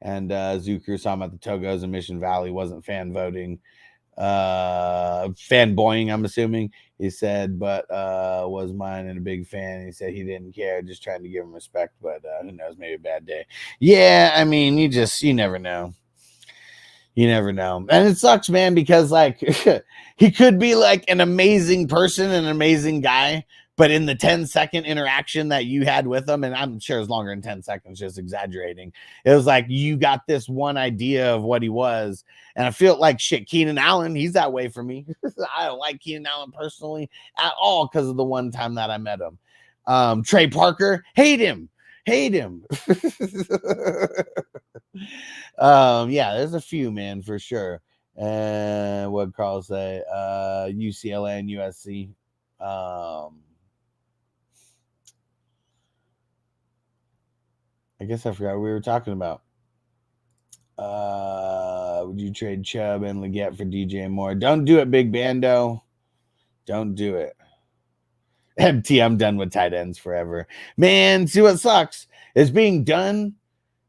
And Zucker saw him at the Togos in Mission Valley, wasn't fan voting. Fanboying, I'm assuming. He said, but was mine and a big fan. He said he didn't care, just trying to give him respect, but who knows, maybe a bad day. Yeah, I mean, you never know. You never know. And it sucks, man, because like he could be like an amazing person, an amazing guy, but in the 10-second interaction that you had with him, and I'm sure it's longer than 10 seconds, just exaggerating. It was like you got this one idea of what he was. And I feel like shit, Keenan Allen, he's that way for me. I don't like Keenan Allen personally at all because of the one time that I met him. Trey Parker, hate him. Yeah, there's a few, man, for sure. What'd Carl say? UCLA and USC. I guess I forgot what we were talking about. Would you trade Chubb and Leggett for DJ Moore? Don't do it, Big Bando. Don't do it. MT, I'm done with tight ends forever. Man, see what sucks is being done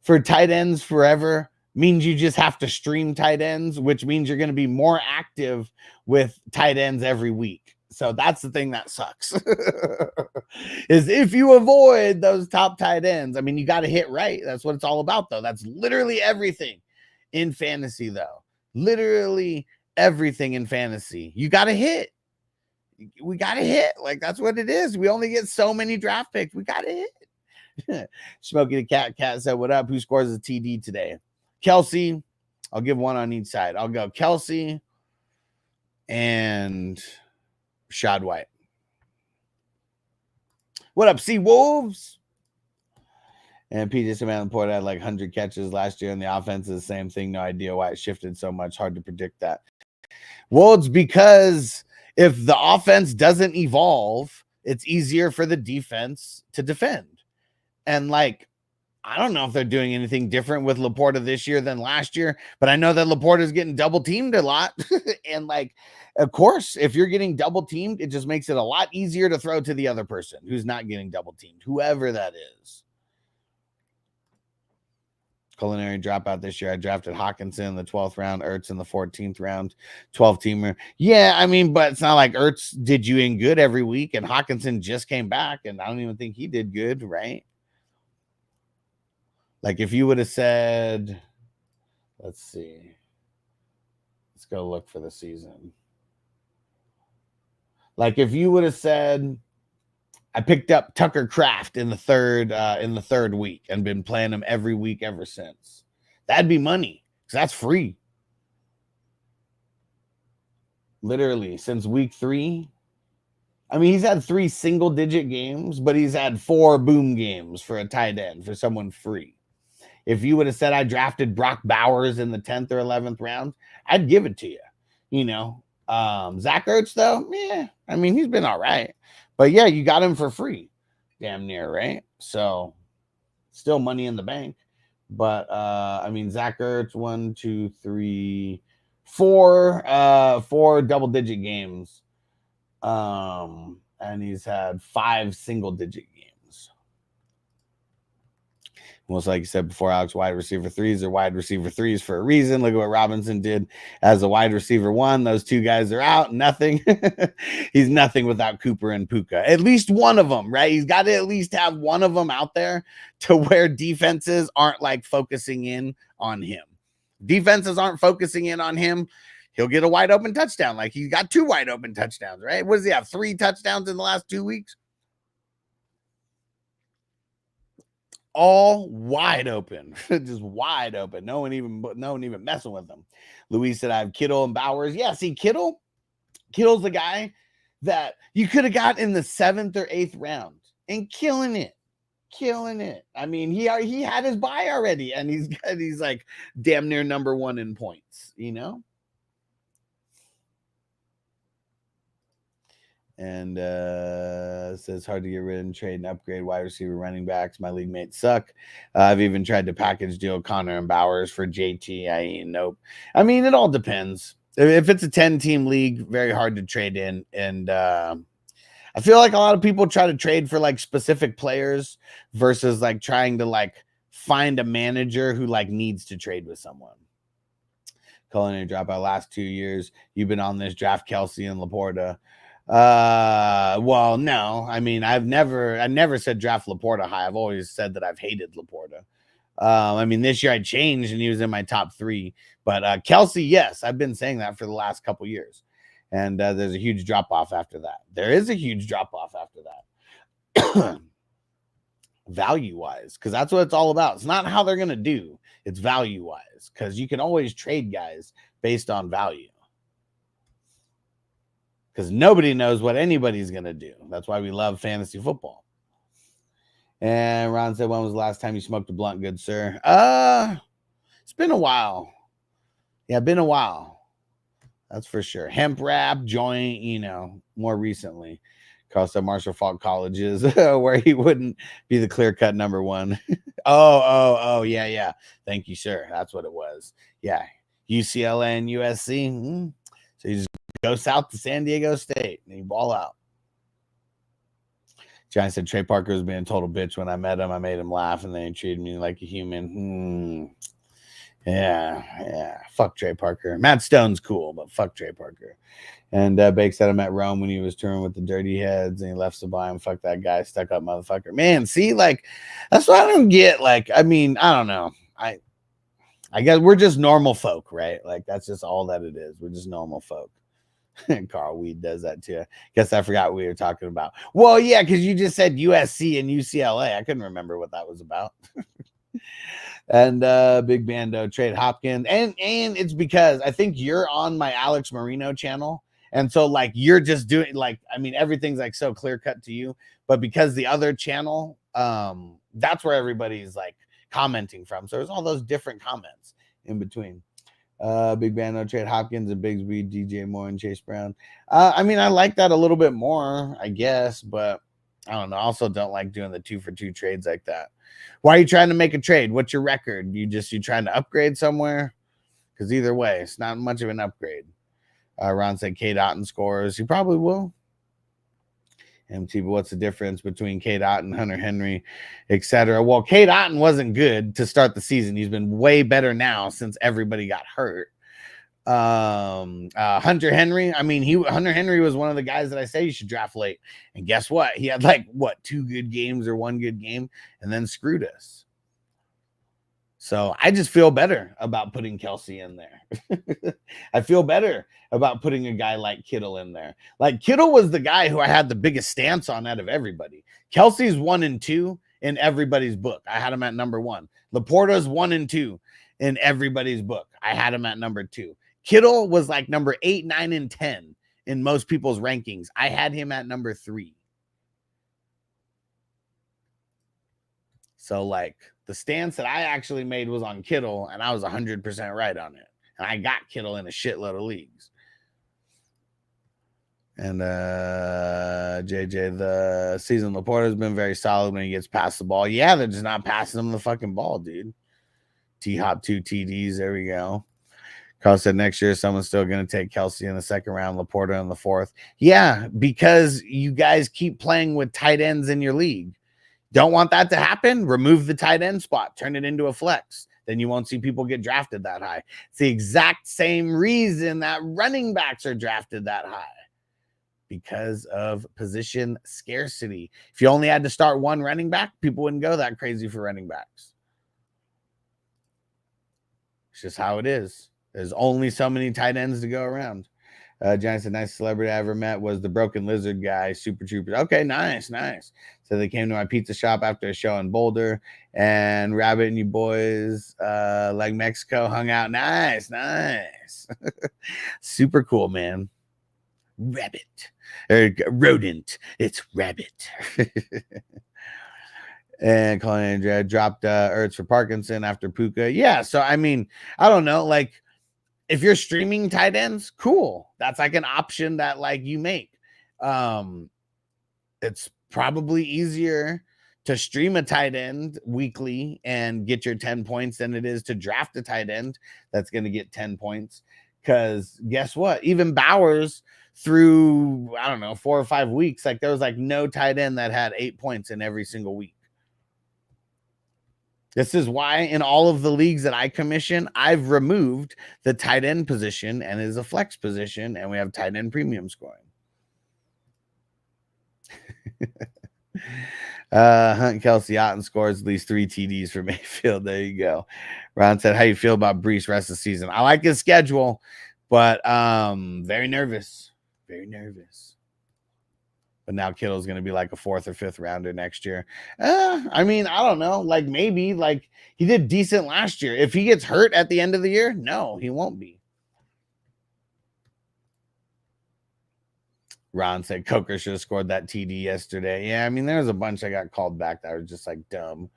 for tight ends forever means you just have to stream tight ends, which means you're going to be more active with tight ends every week. So that's the thing that sucks is if you avoid those top tight ends, I mean, you got to hit right. That's what it's all about, though. That's literally everything in fantasy, though. Literally everything in fantasy. You got to hit. We got to hit. Like, that's what it is. We only get so many draft picks. We got to hit. Smokey the Cat said, what up? Who scores a TD today? Kelsey. I'll give one on each side. I'll go Kelsey and Shad White. What up, Sea Wolves? And PJ Samantha had like 100 catches last year, and the offense is the same thing. No idea why it shifted so much. Hard to predict that. Well, it's because if the offense doesn't evolve, it's easier for the defense to defend. And like, I don't know if they're doing anything different with Laporta this year than last year, but I know that Laporta is getting double teamed a lot. And like, of course, if you're getting double teamed, it just makes it a lot easier to throw to the other person who's not getting double teamed, whoever that is. Culinary dropout this year. I drafted Hawkinson in the 12th round, Ertz in the 14th round, 12-teamer. Yeah, I mean, but it's not like Ertz did you in good every week, and Hawkinson just came back, and I don't even think he did good, right? Like if you would have said, let's see, let's go look for the season. Like if you would have said, I picked up Tucker Kraft in the third week and been playing him every week ever since, that'd be money because that's free. Literally since week 3. I mean, he's had 3 single-digit games, but he's had 4 boom games for a tight end for someone free. If you would have said I drafted Brock Bowers in the 10th or 11th round, I'd give it to you. You know, Zach Ertz, though, yeah, I mean, he's been all right. But, yeah, you got him for free, damn near, right? So, still money in the bank. But, I mean, Zach Ertz, 1, 2, 3, 4 double-digit games. And he's had 5 single-digit games. Most like you said before, Alex, wide receiver 3s are wide receiver 3s for a reason. Look at what Robinson did as a wide receiver 1. Those 2 guys are out. Nothing. He's nothing without Cooper and Puka. At least one of them, right? He's got to at least have one of them out there to where defenses aren't like focusing in on him. Defenses aren't focusing in on him. He'll get a wide open touchdown. Like he's got 2 wide open touchdowns, right? What does he have? 3 touchdowns in the last 2 weeks? All wide open, just wide open. No one even messing with them. Luis said, I have Kittle and Bowers. Yeah, see, Kittle's the guy that you could have got in the 7th or 8th round and killing it. I mean, he had his bye already, and he's like damn near number 1 in points, you know? And says hard to get rid and trade and upgrade wide receiver running backs. My league mates suck. I've even tried to package deal Connor and Bowers for JT. Nope. I mean, it all depends. If it's a 10-team league, very hard to trade in. And I feel like a lot of people try to trade for like specific players versus like trying to like find a manager who like needs to trade with someone. Culinary dropout last 2 years. You've been on this draft Kelsey and Laporta. Well, no, I mean, I never said draft Laporta high. I've always said that I've hated Laporta. I mean, this year I changed and he was in my top 3, but Kelsey, yes, I've been saying that for the last couple years. And there's a huge drop off after that. There is a huge drop off after that. Value wise, because that's what it's all about. It's not how they're going to do. It's value wise, because you can always trade guys based on value. Because nobody knows what anybody's going to do. That's why we love fantasy football. And Ron said, when was the last time you smoked a blunt, good sir? It's been a while. Yeah, been a while. That's for sure. Hemp wrap, joint, you know, more recently. Carl said Marshall Falk colleges where he wouldn't be the clear-cut number 1. Oh, yeah. Thank you, sir. That's what it was. Yeah, UCLA and USC. So you just go south to San Diego State and you ball out. Johnny said Trey Parker was being a total bitch when I met him. I made him laugh and then he treated me like a human. Yeah. Fuck Trey Parker. Matt Stone's cool, but fuck Trey Parker. And Bake said I met Rome when he was touring with the Dirty Heads and he left Sublime. Fuck that guy, stuck up motherfucker. Man, see, like, that's what I don't get. Like, I mean, I don't know. I guess we're just normal folk, right? Like, that's just all that it is. We're just normal folk. Carl Weed does that too. Guess I forgot what we were talking about. Well, yeah, because you just said USC and UCLA. I couldn't remember what that was about. And Big Bando trade Hopkins. And it's because I think you're on my Alex Marino channel. And so like you're just doing like, I mean, everything's like so clear cut to you. But because the other channel, that's where everybody's like commenting from. So there's all those different comments in between. Big Bando trade Hopkins and Bigsby, DJ Moore, and Chase Brown. I mean, I like that a little bit more, I guess, but I don't know. I also don't like doing the 2-for-2 trades like that. Why are you trying to make a trade? What's your record? You trying to upgrade somewhere? Because either way, it's not much of an upgrade. Ron said K. Dotton scores. He probably will. MT, but what's the difference between K. Dotton, Hunter Henry, etc.? Well, K. Dotton wasn't good to start the season. He's been way better now since everybody got hurt. Hunter Henry, I mean, Hunter Henry was one of the guys that I say you should draft late. And guess what? He had like, 2 good games or 1 good game and then screwed us. So I just feel better about putting Kelsey in there. I feel better about putting a guy like Kittle in there. Like Kittle was the guy who I had the biggest stance on out of everybody. Kelsey's 1 and 2 in everybody's book. I had him at number 1. Laporta's 1 and 2 in everybody's book. I had him at number 2. Kittle was like number 8, 9, and 10 in most people's rankings. I had him at number 3. So like the stance that I actually made was on Kittle, and I was 100% right on it. And I got Kittle in a shitload of leagues. And JJ, the season Laporta has been very solid when he gets past the ball. Yeah, they're just not passing him the fucking ball, dude. T-Hop 2 TDs. There we go. Carl said next year someone's still going to take Kelsey in the 2nd round, Laporta in the 4th. Yeah, because you guys keep playing with tight ends in your league. Don't want that to happen? Remove the tight end spot. Turn it into a flex. Then you won't see people get drafted that high. It's the exact same reason that running backs are drafted that high. Because of position scarcity. If you only had to start 1 running back, people wouldn't go that crazy for running backs. It's just how it is. There's only so many tight ends to go around. Johnny said, nice celebrity I ever met was the Broken Lizard guy, Super Troopers. Okay, nice. So they came to my pizza shop after a show in Boulder, and Rabbit and you boys, like Mexico, hung out. Nice. Super cool, man. Rabbit. Rodent. It's Rabbit. And Colin Andrea dropped Ertz for Parkinson after Puka. Yeah, so I mean, I don't know, like, if you're streaming tight ends, cool. That's like an option that like you make. It's probably easier to stream a tight end weekly and get your 10 points than it is to draft a tight end that's going to get 10 points. Because guess what? Even Bowers through, I don't know, 4 or 5 weeks, like there was like no tight end that had 8 points in every single week. This is why in all of the leagues that I commission, I've removed the tight end position and it is a flex position, and we have tight end premium scoring. Hunt Kelsey Otten scores at least 3 TDs for Mayfield. There you go. Ron said, how you feel about Brees rest of the season? I like his schedule, but very nervous. Very nervous. But now Kittle's going to be like a 4th or 5th rounder next year. I mean, I don't know. Like maybe like he did decent last year. If he gets hurt at the end of the year, no, he won't be. Ron said Coker should have scored that TD yesterday. Yeah, I mean, there was a bunch I got called back that was just like dumb.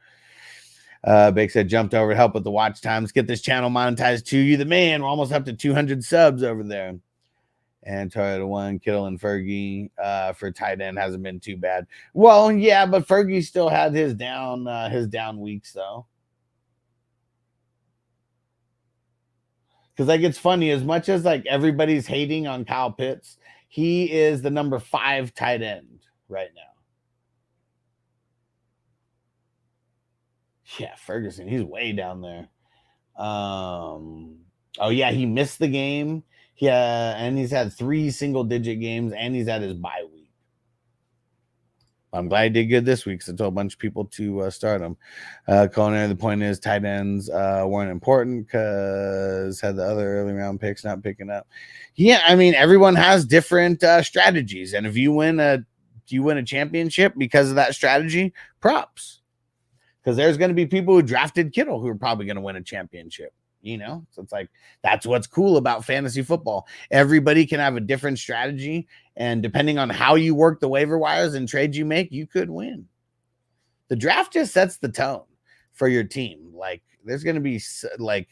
Bake said jumped over to help with the watch times. Get this channel monetized to you, the man. We're almost up to 200 subs over there. And Toyota 1, Kittle and Fergie for tight end hasn't been too bad. Well, yeah, but Fergie still had his down weeks though. Because like it's funny, as much as like everybody's hating on Kyle Pitts, he is the number 5 tight end right now. Yeah, Ferguson, he's way down there. Oh yeah, he missed the game. Yeah, and he's had 3 single-digit games, and he's had his bye week. I'm glad he did good this week, because I told a bunch of people to start him. Culinary, the point is tight ends weren't important because had the other early round picks not picking up. Yeah, I mean, everyone has different strategies, and if you win a championship because of that strategy, props. Because there's going to be people who drafted Kittle who are probably going to win a championship. So it's like, that's what's cool about fantasy football. Everybody can have a different strategy, and depending on how you work the waiver wires and trades you make, you could win. The draft just sets the tone for your team. Like, there's going to be like,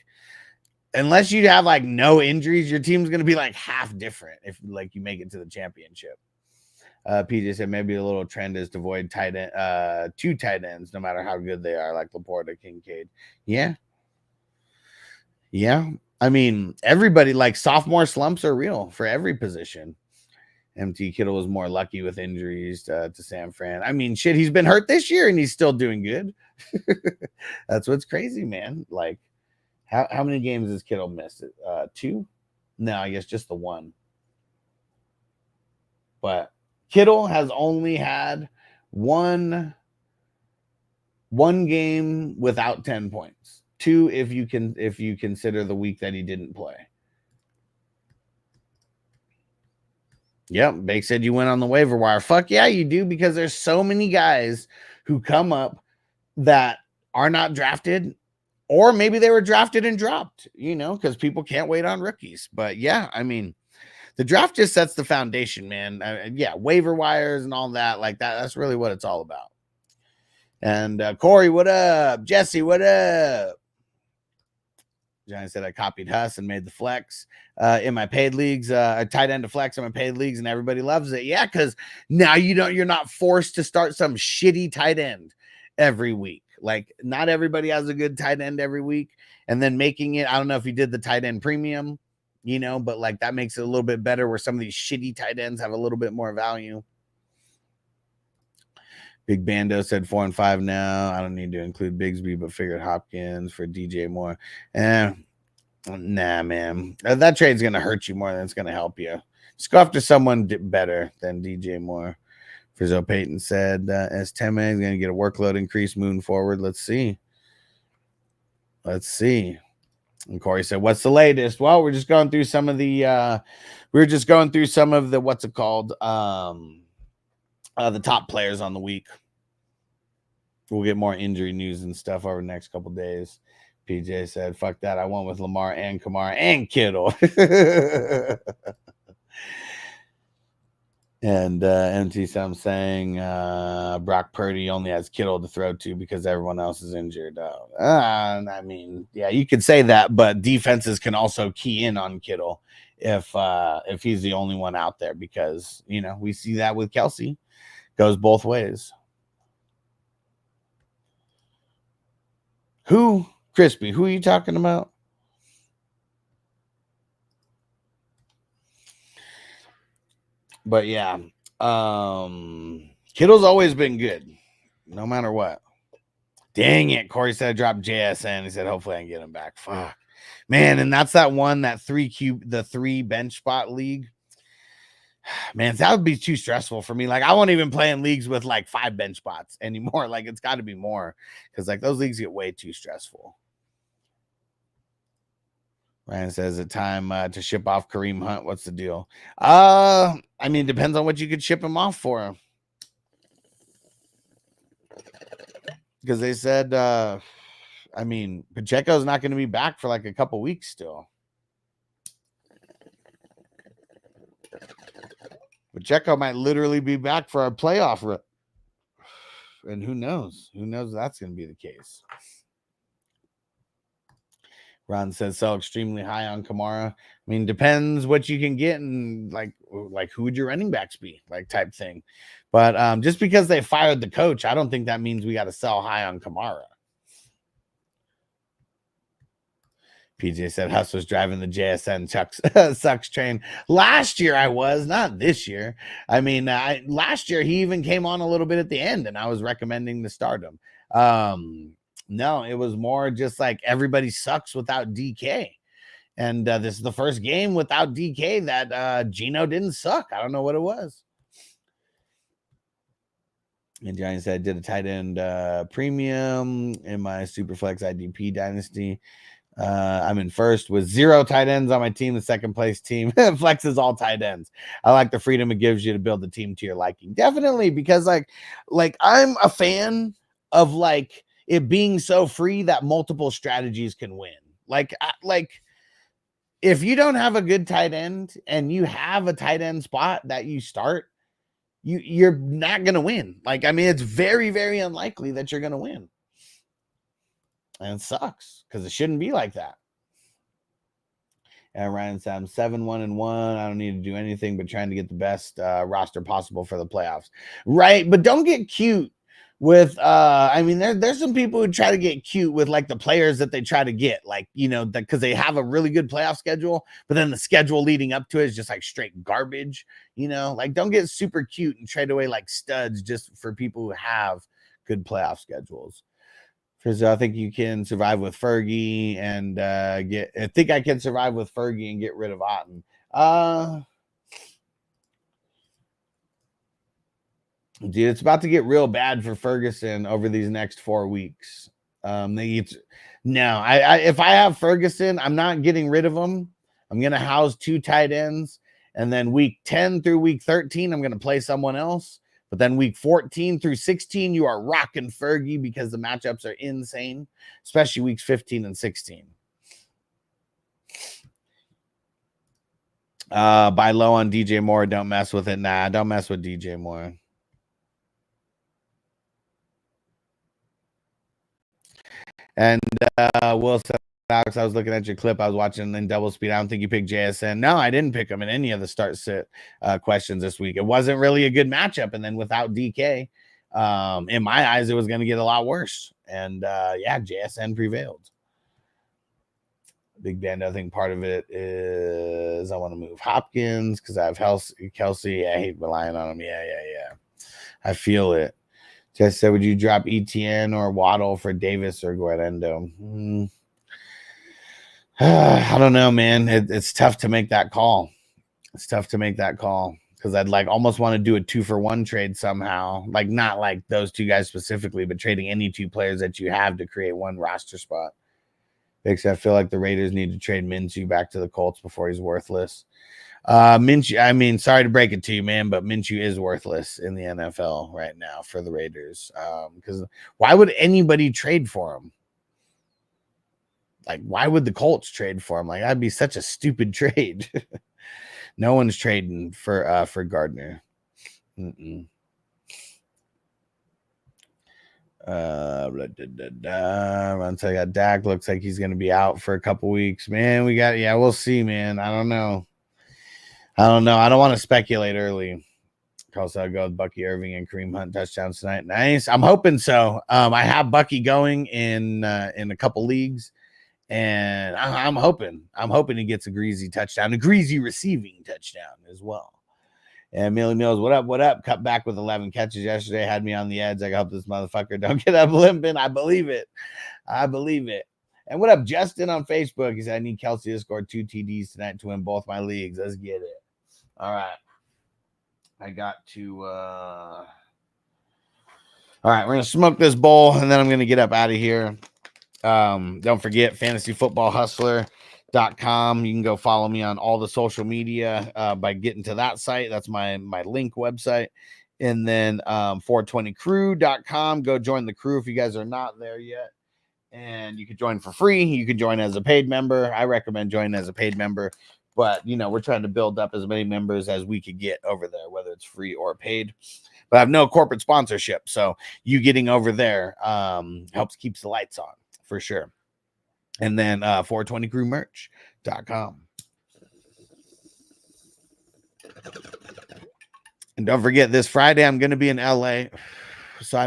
unless you have like no injuries, your team's going to be like half different if like you make it to the championship. PJ said maybe a little trend is to avoid two tight ends, no matter how good they are, like Laporta, Kincaid. Yeah. I mean, everybody, like, sophomore slumps are real for every position. MT Kittle was more lucky with injuries to San Fran. I mean, shit, he's been hurt this year and he's still doing good. That's what's crazy, man. Like, how many games has Kittle missed? 2? No, I guess just the 1. But Kittle has only had one game without 10 points. 2 if you consider the week that he didn't play. Yep, Bake said you went on the waiver wire. Fuck yeah, you do, because there's so many guys who come up that are not drafted, or maybe they were drafted and dropped, because people can't wait on rookies. But yeah, I mean, the draft just sets the foundation, man. Yeah, waiver wires and all that, like that's really what it's all about. And Corey, what up? Jesse, what up? Johnny said I copied Huss and made the flex in my paid leagues, a tight end to flex in my paid leagues, and everybody loves it. Yeah, because now you're not forced to start some shitty tight end every week. Like, not everybody has a good tight end every week, and then making it, I don't know if you did the tight end premium, but like that makes it a little bit better, where some of these shitty tight ends have a little bit more value. Big Bando said 4 and 5 now. I don't need to include Bigsby, but figured Hopkins for DJ Moore. Nah, man. That trade's going to hurt you more than it's going to help you. Just go after someone better than DJ Moore. Frizzo Payton said S. Teme is going to get a workload increase moving forward. Let's see. And Corey said, what's the latest? Well, we're just going through some of the what's it called? The top players on the week. We'll get more injury news and stuff over the next couple days. PJ said, fuck that. I went with Lamar and Kamara and Kittle. And MT Sam saying Brock Purdy only has Kittle to throw to because everyone else is injured. I mean, yeah, you could say that, but defenses can also key in on Kittle if he's the only one out there, because we see that with Kelsey. Goes both ways. Who? Crispy, who are you talking about? But yeah, Kittle's always been good, no matter what. Dang it, Corey said I dropped JSN. He said hopefully I can get him back. Fuck, man, and that's that one, that 3 bench spot league. Man, that would be too stressful for me. Like, I won't even play in leagues with like 5 bench spots anymore. Like, it's got to be more, because like those leagues get way too stressful. Ryan says it's time to ship off Kareem Hunt. What's the deal? I mean, it depends on what you could ship him off for. Because they said, I mean, Pacheco's not going to be back for like a couple weeks still. Pacheco might literally be back for a playoff run. And who knows? Who knows if that's going to be the case? Ron says sell extremely high on Kamara. I mean, depends what you can get, and like who would your running backs be, like type thing. But just because they fired the coach, I don't think that means we got to sell high on Kamara. PJ said Huss was driving the JSN sucks train. Last year I was, not this year. I mean, last year he even came on a little bit at the end, and I was recommending to start him. No, it was more just like everybody sucks without DK. And this is the first game without DK that Geno didn't suck. I don't know what it was. And Johnny said, did a tight end premium in my Superflex IDP dynasty. I'm in first with 0 tight ends on my team. The second place team flexes all tight ends. I like the freedom it gives you to build the team to your liking. Definitely, because like I'm a fan of like it being so free that multiple strategies can win. Like if you don't have a good tight end and you have a tight end spot that you start, you're not going to win. Like, I mean, it's very, very unlikely that you're going to win. And it sucks because it shouldn't be like that. And Ryan said, I'm 7-1-1. I don't need to do anything but trying to get the best roster possible for the playoffs. Right. But don't get cute with, I mean, there's some people who try to get cute with like the players that they try to get, like, you know, because they have a really good playoff schedule, but then the schedule leading up to it is just like straight garbage, you know, like don't get super cute and trade away like studs just for people who have good playoff schedules. Because I think you can survive with Fergie and I think I can survive with Fergie and get rid of Otten. Dude, it's about to get real bad for Ferguson over these next 4 weeks. If I have Ferguson, I'm not getting rid of him. I'm going to house 2 tight ends. And then week 10 through week 13, I'm going to play someone else. But then week 14 through 16, you are rocking Fergie because the matchups are insane, especially weeks 15 and 16. Buy low on DJ Moore. Don't mess with it. Nah, don't mess with DJ Moore. And Wilson, Alex, I was looking at your clip. I was watching in double speed. I don't think you picked JSN. No, I didn't pick him in any of the start sit questions this week. It wasn't really a good matchup. And then without DK, in my eyes, it was going to get a lot worse. And yeah, JSN prevailed. Big Band, I think part of it is I want to move Hopkins because I have Kelsey. I hate relying on him. Yeah. I feel it. Just said, would you drop ETN or Waddle for Davis or Guarendo? I don't know, man. It's tough to make that call. It's tough to make that call because I'd like almost want to do a 2-for-1 trade somehow. Like not like those 2 guys specifically, but trading any 2 players that you have to create 1 roster spot. Because I feel like the Raiders need to trade Minshew back to the Colts before he's worthless. Minshew, I mean, sorry to break it to you, man, but Minshew is worthless in the NFL right now for the Raiders. Because why would anybody trade for him? Like, why would the Colts trade for him? Like, that'd be such a stupid trade. No one's trading for Gardner. Once I got Dak, looks like he's gonna be out for a couple weeks. Man, we'll see, man. I don't know. I don't want to speculate early. Also, I'll go with Bucky Irving and Kareem Hunt touchdowns tonight. Nice. I'm hoping so. I have Bucky going in a couple leagues, and I'm hoping he gets a greasy touchdown, a greasy receiving touchdown as well. And Millie Mills, what up? What up? Cut back with 11 catches yesterday. Had me on the edge. I hope this motherfucker don't get up limping. I believe it. And what up, Justin on Facebook? He said, I need Kelsey to score 2 TDs tonight to win both my leagues. Let's get it. All right. I got to all right, we're gonna smoke this bowl and then I'm gonna get up out of here. Don't forget fantasyfootballhustler.com. You can go follow me on all the social media by getting to that site. That's my link website. And then 420crew.com. Go join the crew if you guys are not there yet. And you can join for free. You can join as a paid member. I recommend joining as a paid member. But, you know, we're trying to build up as many members as we could get over there, whether it's free or paid. But I have no corporate sponsorship. So you getting over there helps keeps the lights on for sure. And then 420crewmerch.com. And don't forget, this Friday, I'm going to be in LA. So I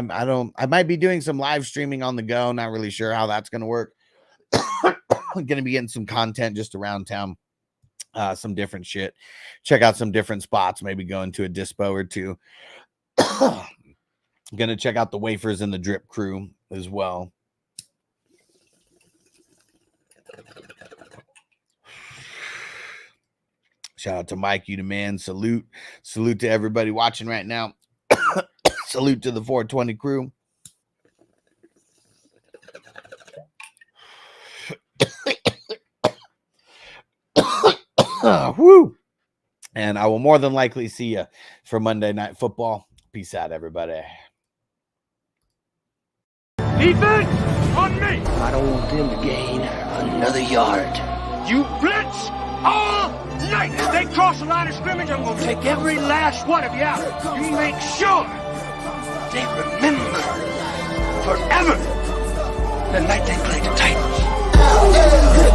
might be doing some live streaming on the go. Not really sure how that's going to work. I'm going to be getting some content just around town. Some different shit. Check out some different spots. Maybe go into a dispo or 2. Gonna check out the Wafers and the Drip crew as well. Shout out to Mike, you the man. Salute to everybody watching right now. Salute to the 420 crew. Woo! And I will more than likely see you for Monday Night Football. Peace out, everybody. Defense on me. I don't want them to gain another yard. You blitz all night. If they cross the line of scrimmage, I'm going to take every last one of you out. You make sure they remember forever the night they played the Titans.